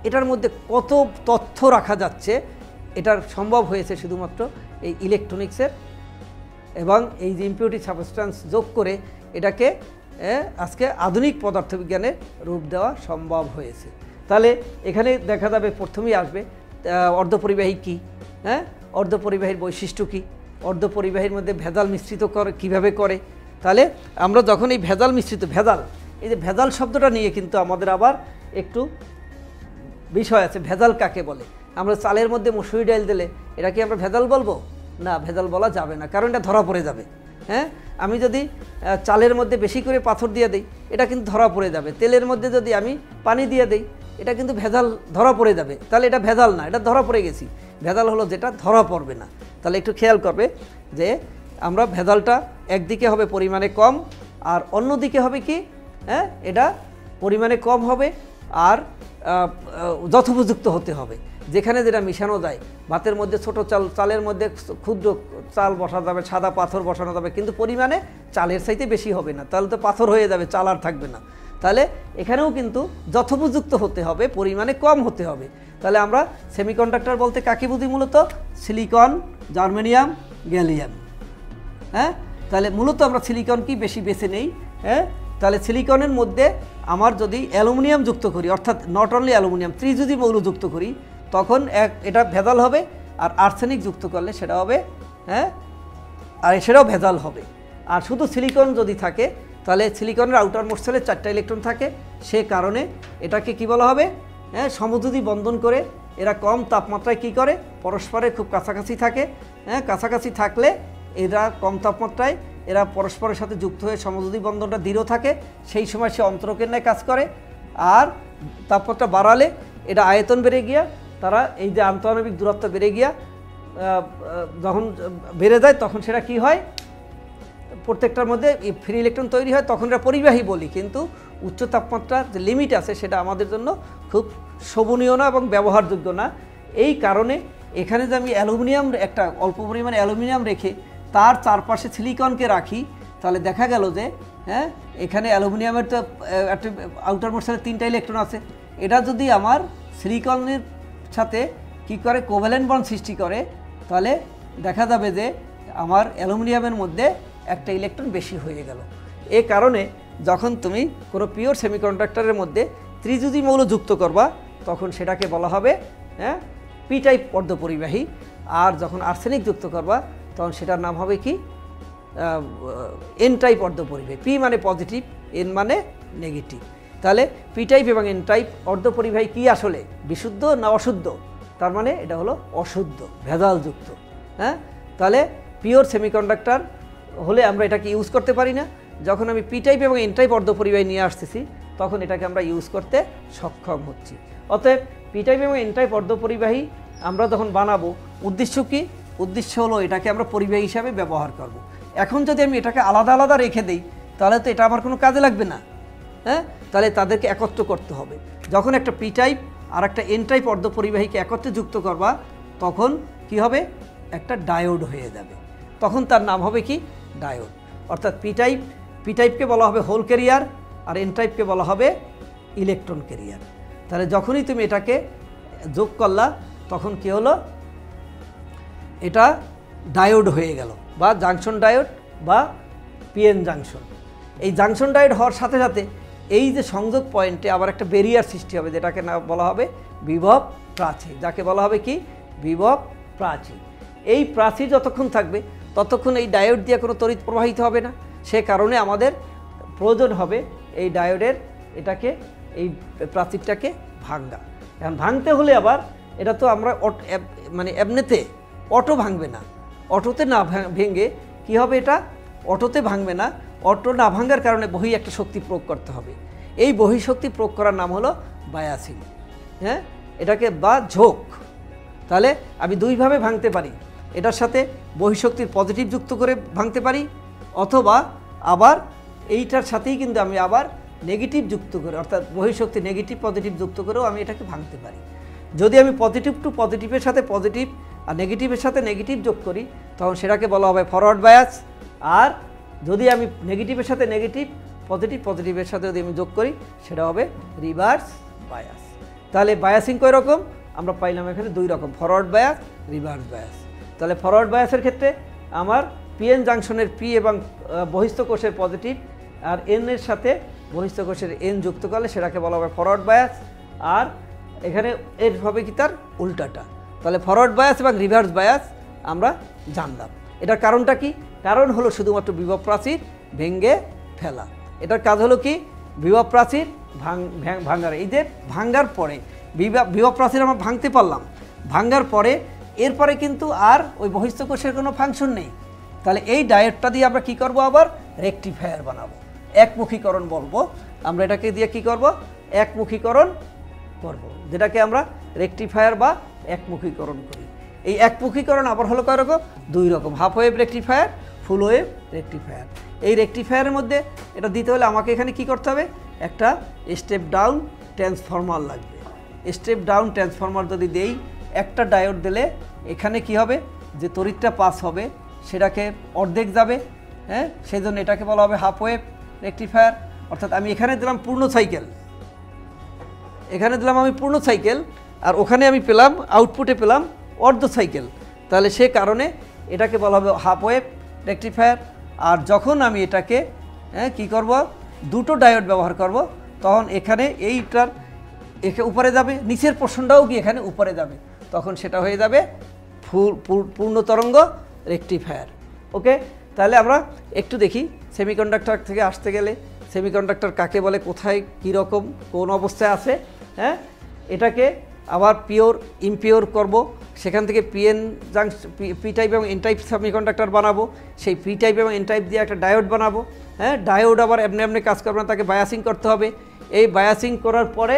এটার মধ্যে কত তথ্য রাখা যাচ্ছে, এটার সম্ভব হয়েছে শুধুমাত্র এই ইলেকট্রনিক্সের এবং এই যে ইমপিউরিটি সাবস্টেন্স যোগ করে এটাকে আজকে আধুনিক পদার্থবিজ্ঞানের রূপ দেওয়া সম্ভব হয়েছে। তাহলে এখানে দেখা যাবে প্রথমেই আসবে অর্ধপরিবাহী কী, হ্যাঁ অর্ধপরিবাহীর বৈশিষ্ট্য কী, অর্ধপরিবাহীর মধ্যে ভেজাল মিশ্রিত করে কীভাবে করে। তাহলে আমরা যখন এই ভেজাল মিশ্রিত, ভেজাল, এই যে ভেজাল শব্দটা নিয়ে কিন্তু আমাদের আবার একটু বিষয় আছে। ভেজাল কাকে বলে? আমরা চালের মধ্যে মসুরি ডাল দিলে এটা কি আমরা ভেজাল বলবো? না, ভেজাল বলা যাবে না, কারণ এটা ধরা পড়ে যাবে। হ্যাঁ, আমি যদি চালের মধ্যে বেশি করে পাথর দিয়ে দিই এটা কিন্তু ধরা পড়ে যাবে। তেলের মধ্যে যদি আমি পানি দিয়ে দিই এটা কিন্তু ভেজাল ধরা পড়ে যাবে, তাহলে এটা ভেজাল না, এটা ধরা পড়ে গেছি। ভেজাল হলো যেটা ধরা পড়বে না। তাহলে একটু খেয়াল করবে যে আমরা ভেজালটা একদিকে হবে পরিমাণে কম, আর অন্যদিকে হবে কি, হ্যাঁ এটা পরিমাণে কম হবে আর যথোপযুক্ত হতে হবে। যেখানে যেটা মিশানো যায়, ভাতের মধ্যে ছোট চাল, চালের মধ্যে ক্ষুদ্র চাল বসানো যাবে, সাদা পাথর বসানো যাবে, কিন্তু পরিমাণে চালের চাইতে বেশি হবে না, তাহলে তো পাথর হয়ে যাবে, চাল আর থাকবে না। তাহলে এখানেও কিন্তু যথোপযুক্ত হতে হবে, পরিমাণে কম হতে হবে। তাহলে আমরা সেমিকন্ডাক্টর বলতে কাকে বুঝি? মূলত সিলিকন, জার্মেনিয়াম, গ্যালিয়াম। হ্যাঁ, তাহলে মূলত আমরা সিলিকন কি বেশি বেছে নেই। হ্যাঁ, তাহলে সিলিকনের মধ্যে আমার যদি অ্যালুমিনিয়াম যুক্ত করি, অর্থাৎ নট অনলি অ্যালুমিনিয়াম, ত্রিযুজি মৌল যুক্ত করি, তখন এটা ভেজাল হবে। আর আর্সেনিক যুক্ত করলে সেটা হবে, হ্যাঁ আর সেটাও ভেজাল হবে। আর শুধু সিলিকন যদি থাকে তাহলে সিলিকনের আউটার মোস্ট সেলে 4টা ইলেকট্রন থাকে, সে কারণে এটাকে কি বলা হবে? হ্যাঁ, সমযোজী বন্ধন করে এরা কম তাপমাত্রায় কি করে? পরস্পরের খুব কাছাকাছি থাকে। হ্যাঁ, কাছাকাছি থাকলে এরা কম তাপমাত্রায় এরা পরস্পরের সাথে যুক্ত হয়ে সমযোজী বন্ধনটা দৃঢ় থাকে, সেই সময় সে অন্তরকের ন্যায় কাজ করে। আর তাপমাত্রা বাড়ালে এটা আয়তন বেড়ে গিয়া তারা এই যে আন্তঃআণবিক দূরত্ব বেড়ে গিয়া যখন বেড়ে যায় তখন সেটা কি হয়? প্রত্যেকটার মধ্যে ফ্রি ইলেকট্রন তৈরি হয়, তখন এটা পরিবাহী বলি। কিন্তু উচ্চ তাপমাত্রার যে লিমিট আছে সেটা আমাদের জন্য খুব শোভনীয় না এবং ব্যবহারযোগ্য না। এই কারণে এখানে যে আমি অ্যালুমিনিয়াম, একটা অল্প পরিমাণে অ্যালুমিনিয়াম রেখে তার চারপাশে সিলিকনকে রাখি, তাহলে দেখা গেল যে হ্যাঁ এখানে অ্যালুমিনিয়ামের তো একটা আউটার মোস্ট সেলে 3টা ইলেকট্রন আছে, এটা যদি আমার সিলিকনের সাথে কি করে কোভ্যালেন্ট বন্ড সৃষ্টি করে, তাহলে দেখা যাবে যে আমার অ্যালুমিনিয়ামের মধ্যে একটা ইলেকট্রন বেশি হয়ে গেল। এই কারণে যখন তুমি কোনো পিওর সেমিকন্ডাক্টরের মধ্যে ত্রিযুজি মৌল যুক্ত করবা তখন সেটাকে বলা হবে হ্যাঁ পি টাইপ অর্ধপরিবাহী। আর যখন আর্সেনিক যুক্ত করবা তখন সেটার নাম হবে কি? এন টাইপ অর্ধপরিবাহী। পি মানে পজিটিভ, এন মানে নেগেটিভ। তাহলে পি টাইপ এবং এন টাইপ অর্ধপরিবাহী কি আসলে? বিশুদ্ধ না অশুদ্ধ? তার মানে এটা হলো অশুদ্ধ, ভেজালযুক্ত। হ্যাঁ, তাহলে পিওর সেমিকন্ডাক্টর হলে আমরা এটাকে ইউজ করতে পারি না। যখন আমি পি টাইপ এবং এন টাইপ অর্ধপরিবাহী নিয়ে আসতেছি তখন এটাকে আমরা ইউজ করতে সক্ষম হচ্ছি। অতএব পি টাইপ এবং এন টাইপ অর্ধপরিবাহী আমরা যখন বানাবো, উদ্দেশ্য কি? উদ্দেশ্য হলো এটাকে আমরা পরিবাহী হিসাবে ব্যবহার করব। এখন যদি আমি এটাকে আলাদা আলাদা রেখে দিই তাহলে তো এটা আমার কোনো কাজে লাগবে না। হ্যাঁ, তাহলে তাদেরকে একত্র করতে হবে। যখন একটা পি টাইপ আর একটা এন টাইপ অর্ধপরিবাহীকে একত্রে যুক্ত করবা তখন কি হবে? একটা ডায়োড হয়ে যাবে। তখন তার নাম হবে কি? ডায়োড। অর্থাৎ পি টাইপকে বলা হবে হোল ক্যারিয়ার আর এন টাইপকে বলা হবে ইলেকট্রন ক্যারিয়ার। তাহলে যখনই তুমি এটাকে যোগ করলা তখন কি হলো? এটা ডায়োড হয়ে গেল, বা জাংশন ডায়োড বা পিএন জাংশন। এই জাংশন ডায়োড হওয়ার সাথে সাথে এই যে সংযোগ পয়েন্টে আবার একটা ব্যারিয়ার সৃষ্টি হবে, যেটাকে না বলা হবে বিভব প্রাচীর, যাকে বলা হবে কি? বিভব প্রাচীর। এই প্রাচীর যতক্ষণ থাকবে ততক্ষণ এই ডায়োড দিয়ে কোনো তড়িৎ প্রবাহিত হবে না। সে কারণে আমাদের প্রয়োজন হবে এই ডায়োডের এই প্রাচীরটাকে ভাঙা। এখন ভাঙতে হলে আবার এটা তো আমরা মানে এমনিতে অটো ভাঙবে না, অটোতে না ভেঙে কি হবে? এটা অটোতে ভাঙবে না, অটো না ভাঙার কারণে বহি একটা শক্তি প্রয়োগ করতে হবে। এই বহি শক্তি প্রয়োগ করার নাম হলো বায়াসিং। হ্যাঁ, এটাকে বা ঝোঁক। তাহলে আমি দুইভাবে ভাঙতে পারি, এটার সাথে বহিঃশক্তির পজিটিভ যুক্ত করে ভাঙতে পারি, অথবা আবার এইটার সাথেই কিন্তু আমি আবার নেগেটিভ যুক্ত করে, অর্থাৎ বহিঃশক্তি নেগেটিভ পজিটিভ যুক্ত করেও আমি এটাকে ভাঙতে পারি। যদি আমি পজিটিভ টু পজিটিভের সাথে পজিটিভ আর নেগেটিভের সাথে নেগেটিভ যোগ করি তখন সেটাকে বলা হবে ফরওয়ার্ড বায়াস। আর যদি আমি নেগেটিভের সাথে নেগেটিভ পজিটিভের সাথে যদি আমি যোগ করি সেটা হবে রিভার্স বায়াস। তাহলে বায়াসিং কয় রকম আমরা পাইলাম এখানে 2 রকম, ফরওয়ার্ড বায়াস, রিভার্স বায়াস। তাহলে ফরওয়ার্ড বায়াসের ক্ষেত্রে আমার পিএন জাংশনের পি এবং বহিস্থ কোষের পজিটিভ আর এন এর সাথে বহিস্থ কোষের এন যুক্ত করলে সেটাকে বলা হবে ফরওয়ার্ড বায়াস। আর এখানে এর হবে কি তার উল্টাটা। তাহলে ফরওয়ার্ড বায়াস এবং রিভার্স বায়াস আমরা জানলাম। এটার কারণটা কি? কারণ হলো শুধুমাত্র বিভব প্রাচীর ভেঙে ফেলা। এটার কাজ হলো কি বিভব প্রাচীর ভাঙার। এই যে ভাঙার পরে বিভব প্রাচীর আমরা ভাঙতে পারলাম, ভাঙার পরে এরপরে কিন্তু আর ওই বহিস্থ কোষের কোনো ফাংশন নেই। তাহলে এই ডায়োডটা দিয়ে আমরা কি করব আবার রেকটিফায়ার বানাবো, একমুখীকরণ বলবো আমরা এটাকে দিয়ে কি করব একমুখীকরণ করব, যেটাকে আমরা রেকটিফায়ার বা একমুখীকরণ করি। এই একমুখীকরণ আবার হলো কয় রকম? 2 রকম, হাফ ওয়েভ রেকটিফায়ার, ফুল ওয়েভ রেকটিফায়ার। এই রেকটিফায়ারের মধ্যে এটা দিতে হলে আমাকে এখানে কি করতে হবে একটা স্টেপ ডাউন ট্রান্সফরমার লাগবে। স্টেপ ডাউন ট্রান্সফরমার যদি দেই একটা ডায়োড দিলে এখানে কি হবে যে তড়িৎটা পাস হবে সেটাকে অর্ধেক যাবে, হ্যাঁ, সেই জন্য এটাকে বলা হবে হাফ ওয়েভ রেকটিফায়ার। অর্থাৎ আমি এখানে দিলাম পূর্ণ সাইকেল, এখানে দিলাম আমি পূর্ণ সাইকেল আর ওখানে আমি পেলাম আউটপুটে পেলাম অর্ধ সাইকেল। তাহলে সে কারণে এটাকে বলা হবে হাফ ওয়েভ রেকটিফায়ার। আর যখন আমি এটাকে কি করব 2টো ডায়োড ব্যবহার করব তখন এখানে এইটার উপরে যাবে, নিচের পোর্শনটাও কি এখানে উপরে যাবে, তখন সেটা হয়ে যাবে পূর্ণ তরঙ্গ রেকটিফায়ার। ওকে, তাহলে আমরা একটু দেখি সেমিকন্ডাক্টর থেকে আসতে গেলে সেমিকন্ডাক্টর কাকে বলে, কোথায় কীরকম কোন অবস্থায় আছে। হ্যাঁ, এটাকে আবার পিওর ইমপিওর করব, সেখান থেকে পি টাইপ এবং এন টাইপ সেমিকন্ডাক্টর বানাবো, সেই পি টাইপ এবং এন টাইপ দিয়ে একটা ডায়োড বানাবো। হ্যাঁ, ডায়োড আবার এমনি এমনি কাজ করবে না, তাকে বায়াসিং করতে হবে। এই বায়াসিং করার পরে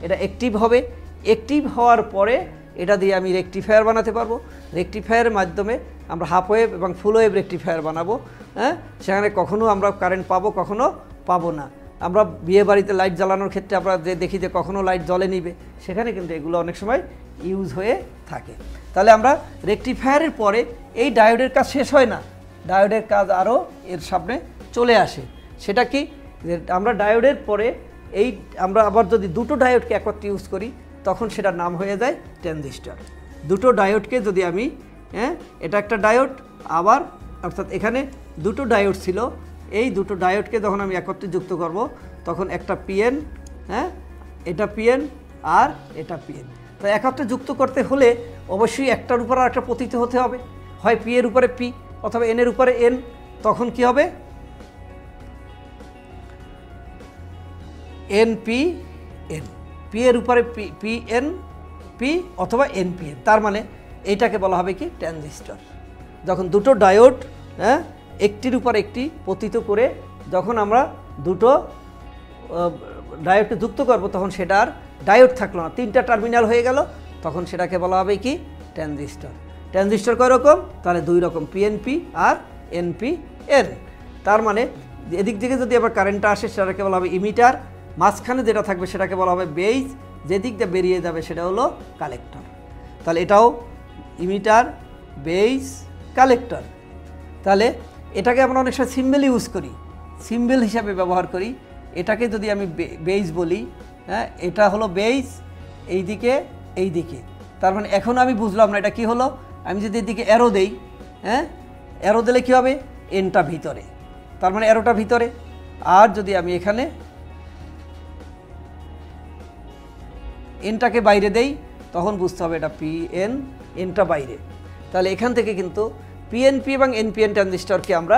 এটা অ্যাক্টিভ হবে, অ্যাক্টিভ হওয়ার পরে এটা দিয়ে আমি রেকটিফায়ার বানাতে পারবো। রেকটিফায়ারের মাধ্যমে আমরা হাফ ওয়েভ এবং ফুল ওয়েভ রেকটিফায়ার বানাবো। হ্যাঁ, সেখানে কখনো আমরা কারেন্ট পাবো, কখনো পাবো না। আমরা বিয়ে বাড়িতে লাইট জ্বালানোর ক্ষেত্রে আমরা যে দেখি যে কখনো লাইট জ্বলে নিবে, সেখানে কিন্তু এগুলো অনেক সময় ইউজ হয়ে থাকে। তাহলে আমরা রেকটিফায়ারের পরে এই ডায়োডের কাজ শেষ হয় না, ডায়োডের কাজ আরও এর সামনে চলে আসে। সেটা কি যে আমরা ডায়োডের পরে আমরা আবার যদি 2টো ডায়োডকে একত্রে ইউজ করি তখন সেটার নাম হয়ে যায় ট্রানজিস্টর। 2টো ডায়োডকে যদি আমি এটা একটা ডায়োড আবার, অর্থাৎ এখানে 2টো ডায়োড ছিল, এই 2টো ডায়োডকে যখন আমি একত্রে যুক্ত করব তখন একটা পিএন, এটা পিএন আর এটা পিএন। তো একত্রে যুক্ত করতে হলে অবশ্যই একটার উপর আর একটা পতিত হতে হবে, হয় পি এর উপরে পি অথবা এন এর উপরে এন। তখন কি হবে এন পি এন, পি এর উপরে পি এন পি অথবা এন পি এন। তার মানে এইটাকে বলা হবে কি ট্রানজিস্টর। যখন 2টো ডায়োড একটির উপর একটি পতিত করে যখন আমরা 2টো ডায়োডকে যুক্ত করব তখন সেটা আর ডায়োড থাকলো না, 3টা টার্মিনাল হয়ে গেল, তখন সেটাকে বলা হবে কি ট্রানজিস্টর। ট্রানজিস্টর কয় রকম? তাহলে 2 রকম, পিএনপি আর এনপিএন। তার মানে এদিক থেকে যদি আবার কারেন্টটা আসে সেটাকে বলা হবে ইমিটার, মাঝখানে যেটা থাকবে সেটাকে বলা হবে বেজ, যেদিক দিয়ে বেরিয়ে যাবে সেটা হলো কালেক্টর। তাহলে এটাও ইমিটার, বেজ, কালেক্টর। তাহলে এটাকে আমরা অনেক সময় সিম্বল ইউজ করি, সিম্বল হিসাবে ব্যবহার করি। এটাকে যদি আমি বেজ বলি, এটা হলো বেজ, এই দিকে। তার মানে এখন আমি বুঝলাম না এটা কি হলো। আমি যদি এদিকে অ্যারো দেই, অ্যারো দিলে কী হবে এনটা ভিতরে, তার মানে অ্যারোটা ভিতরে। আর যদি আমি এখানে এনটাকে বাইরে দেই তখন বুঝতে হবে এটা পিএন, এনটা বাইরে। তাহলে এখান থেকে কিন্তু পিএনপি এবং এনপিএন ট্রানজিস্টরকে আমরা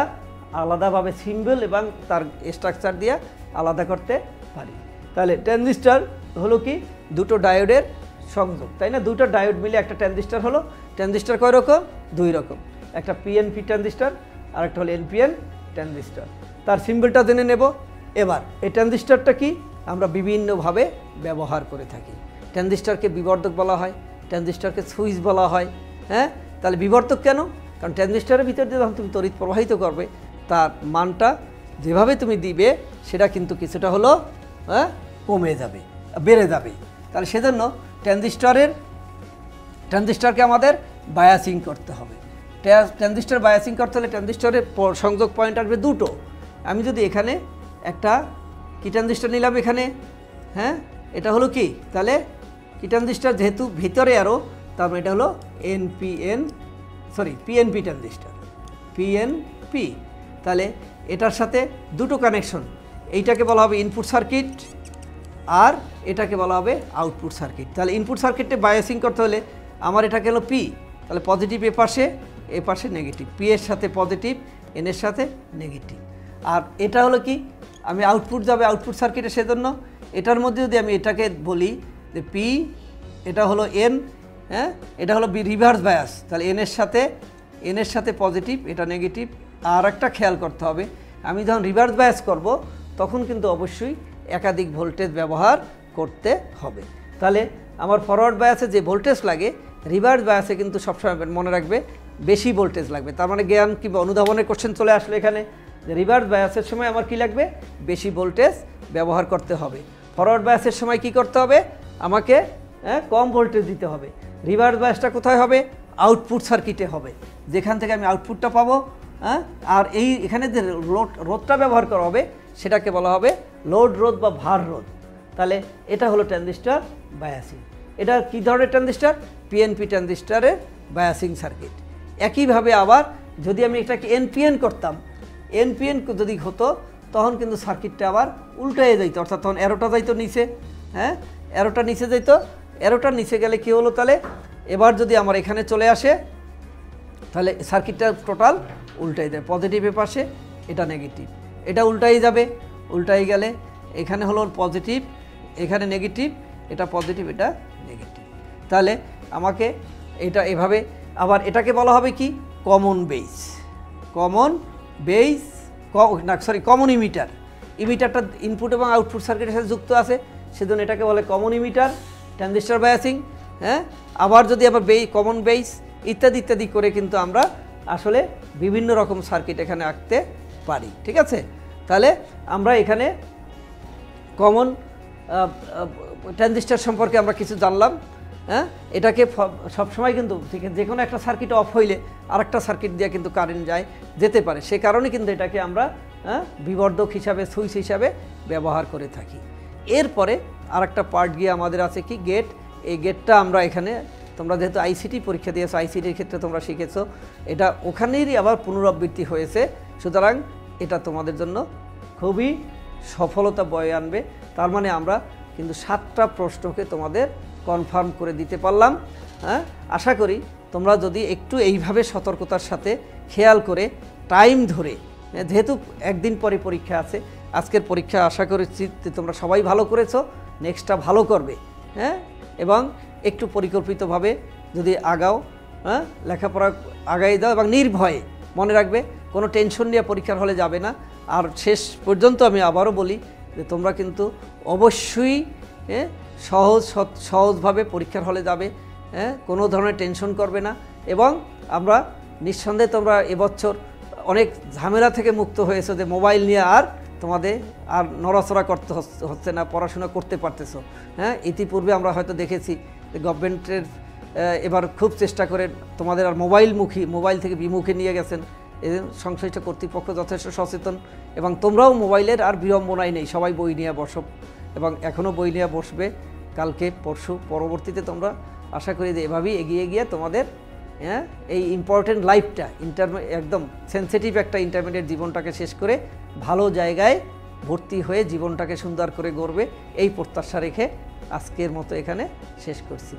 আলাদাভাবে সিম্বল এবং তার স্ট্রাকচার দিয়ে আলাদা করতে পারি। তাহলে ট্রানজিস্টর হলো কি 2টো ডায়োডের সংযোগ, তাই না? 2টো ডায়োড মিলে একটা ট্রানজিস্টর হলো। ট্রানজিস্টর কয় রকম? 2 রকম, একটা পিএনপি ট্রানজিস্টর আর একটা হলো এনপিএন ট্রানজিস্টর। তার সিম্বলটা জেনে নেব। এবার এই ট্রানজিস্টরটা কি আমরা বিভিন্নভাবে ব্যবহার করে থাকি। ট্রানজিস্টরকে বিবর্ধক বলা হয়, ট্রানজিস্টরকে সুইচ বলা হয়। তাহলে বিবর্ধক কেন? কারণ ট্রানজিস্টরের ভিতর দিয়ে যখন তুমি তড়িৎ প্রবাহিত করবে তার মানটা যেভাবে তুমি দিবে সেটা কিন্তু কিছুটা হলো কমে যাবে, বেড়ে যাবে। তাহলে সেজন্য ট্রানজিস্টরকে আমাদের বায়াসিং করতে হবে। ট্রানজিস্টর বায়াসিং করতে হলে ট্রানজিস্টরের সংযোগ পয়েন্ট আসবে দুটো। আমি যদি এখানে একটা কি ট্রানজিস্টর নিলাম এখানে, হ্যাঁ এটা হলো কি, তাহলে কি ট্রানজিস্টর যেহেতু ভিতরে আরও, তার মানে এটা হলো পিএনপি ট্রানজিস্টর, পিএনপি। তাহলে এটার সাথে দুটো কানেকশন, এইটাকে বলা হবে ইনপুট সার্কিট আর এটাকে বলা হবে আউটপুট সার্কিট। তাহলে ইনপুট সার্কিটে বায়াসিং করতে হলে আমার এটাকে হলো পি, তাহলে পজিটিভ এ পাশে নেগেটিভ, পি এর সাথে পজিটিভ, এন এর সাথে নেগেটিভ। আর এটা হলো কি, আমি আউটপুট যাবে আউটপুট সার্কিটে, সেজন্য এটার মধ্যে যদি আমি এটাকে বলি যে পি, এটা হলো এন, হ্যাঁ এটা হলো রিভার্স বায়াস, তাহলে এন এর সাথে পজিটিভ, এটা নেগেটিভ। আর একটা খেয়াল করতে হবে, আমি যখন রিভার্স বায়াস করব তখন কিন্তু অবশ্যই একাধিক ভোল্টেজ ব্যবহার করতে হবে। তাহলে আমার ফরওয়ার্ড বায়াসে যে ভোল্টেজ লাগে, রিভার্স বায়াসে কিন্তু সবসময় মনে রাখবে বেশি ভোল্টেজ লাগবে। তার মানে জ্ঞান কিংবা অনুধাবনের কোশ্চেন চলে আসলে এখানে যে রিভার্স বায়াসের সময় আমার কি লাগবে, বেশি ভোল্টেজ ব্যবহার করতে হবে। ফরওয়ার্ড বায়াসের সময় কি করতে হবে, আমাকে কম ভোল্টেজ দিতে হবে। রিভার্স বায়াসটা কোথায় হবে, আউটপুট সার্কিটে হবে, যেখান থেকে আমি আউটপুটটা পাবো। আর এখানে যে রোধটা ব্যবহার করা হবে সেটাকে বলা হবে লোড রোধ বা ভার রোধ। তাহলে এটা হলো ট্রানজিস্টর বায়াসিং। এটা কি ধরনের ট্রানজিস্টর, পিএনপি ট্রানজিস্টরের বায়াসিং সার্কিট। একইভাবে আবার যদি আমি এটাকে এনপিএন করতাম, এনপিএন যদি হতো তখন কিন্তু সার্কিটটা আবার উল্টায়ে যাইতো, অর্থাৎ তখন অ্যারোটা যাইতো নিচে, হ্যাঁ অ্যারোটা নিচে যাইতো। অ্যারোটা নিচে গেলে কী হলো, তাহলে এবার যদি আমার এখানে চলে আসে তাহলে সার্কিটটা টোটাল উল্টাই দেয়, পজিটিভের পাশে এটা নেগেটিভ, এটা উল্টাই যাবে। উল্টাই গেলে এখানে হলো পজিটিভ, এখানে নেগেটিভ, এটা পজিটিভ, এটা নেগেটিভ। তাহলে আমাকে এটা এভাবে, আবার এটাকে বলা হবে কি, কমন ইমিটার। ইমিটারটা ইনপুট এবং আউটপুট সার্কিটের সাথে যুক্ত আছে, সেজন্য এটাকে বলে কমন ইমিটার, ট্রানজিস্টর বায়াসিং। হ্যাঁ আবার যদি আবার কমন বেস ইত্যাদি করে কিন্তু আমরা আসলে বিভিন্ন রকম সার্কিট এখানে আঁকতে পারি, ঠিক আছে। তাহলে আমরা এখানে কমন ট্রানজিস্টর সম্পর্কে আমরা কিছু জানলাম। হ্যাঁ এটাকে সবসময় কিন্তু যে কোনো একটা সার্কিট অফ হইলে আরেকটা সার্কিট দিয়ে কিন্তু কারেন্ট যেতে পারে, সে কারণে কিন্তু এটাকে আমরা বিবর্ধক হিসাবে, সুইচ হিসাবে ব্যবহার করে থাকি। এরপরে আরেকটা পার্ট গিয়ে আমাদের আছে কি, গেট। এই গেটটা আমরা এখানে, তোমরা যেহেতু আইসিটি পরীক্ষা দিয়েছো, আইসিটির ক্ষেত্রে তোমরা শিখেছো, এটা ওখানেরই আবার পুনরাবৃত্তি হয়েছে, সুতরাং এটা তোমাদের জন্য খুবই সফলতা বয়ে আনবে। তার মানে আমরা কিন্তু 7টা প্রশ্নকে তোমাদের কনফার্ম করে দিতে পারলাম। হ্যাঁ আশা করি তোমরা যদি একটু এইভাবে সতর্কতার সাথে খেয়াল করে টাইম ধরে, যেহেতু একদিন পরে পরীক্ষা আছে, আজকের পরীক্ষা আশা করছি তোমরা সবাই ভালো করেছো, নেক্সটটা ভালো করবে। হ্যাঁ এবং একটু পরিকল্পিতভাবে যদি আগাও, হ্যাঁ লেখাপড়া আগাই দাও এবং নির্ভয়ে, মনে রাখবে কোনো টেনশন নিয়ে পরীক্ষার হলে যাবে না। আর শেষ পর্যন্ত আমি আবারও বলি যে তোমরা কিন্তু অবশ্যই সহজভাবে পরীক্ষার হলে যাবে, হ্যাঁ কোনো ধরনের টেনশন করবে না। এবং আমরা নিঃসন্দেহে তোমরা এবছর অনেক ঝামেলা থেকে মুক্ত হয়েছে, যে মোবাইল নিয়ে আর তোমাদের আর নড়াচড়া করতে হচ্ছে না, পড়াশোনা করতে পারতেছো। হ্যাঁ ইতিপূর্বে আমরা হয়তো দেখেছি যে গভর্নমেন্টের এবার খুব চেষ্টা করে তোমাদের আর মোবাইল থেকে বিমুখে নিয়ে গেছেন। সংশ্লিষ্ট কর্তৃপক্ষ যথেষ্ট সচেতন, এবং তোমরাও মোবাইলের আর বিড়ম্বনাই নেই, সবাই বই নিয়ে বসো, এবং এখনও বই নিয়ে বসবে কালকে পরশু। পরবর্তীতে তোমরা আশা করি যে এভাবেই এগিয়ে গিয়ে তোমাদের এই ইম্পর্টেন্ট লাইফটা, একদম সেন্সিটিভ একটা ইন্টারমিডিয়েট জীবনটাকে শেষ করে ভালো জায়গায় ভর্তি হয়ে জীবনটাকে সুন্দর করে গড়বে, এই প্রত্যাশা রেখে আজকের মতো এখানে শেষ করছি।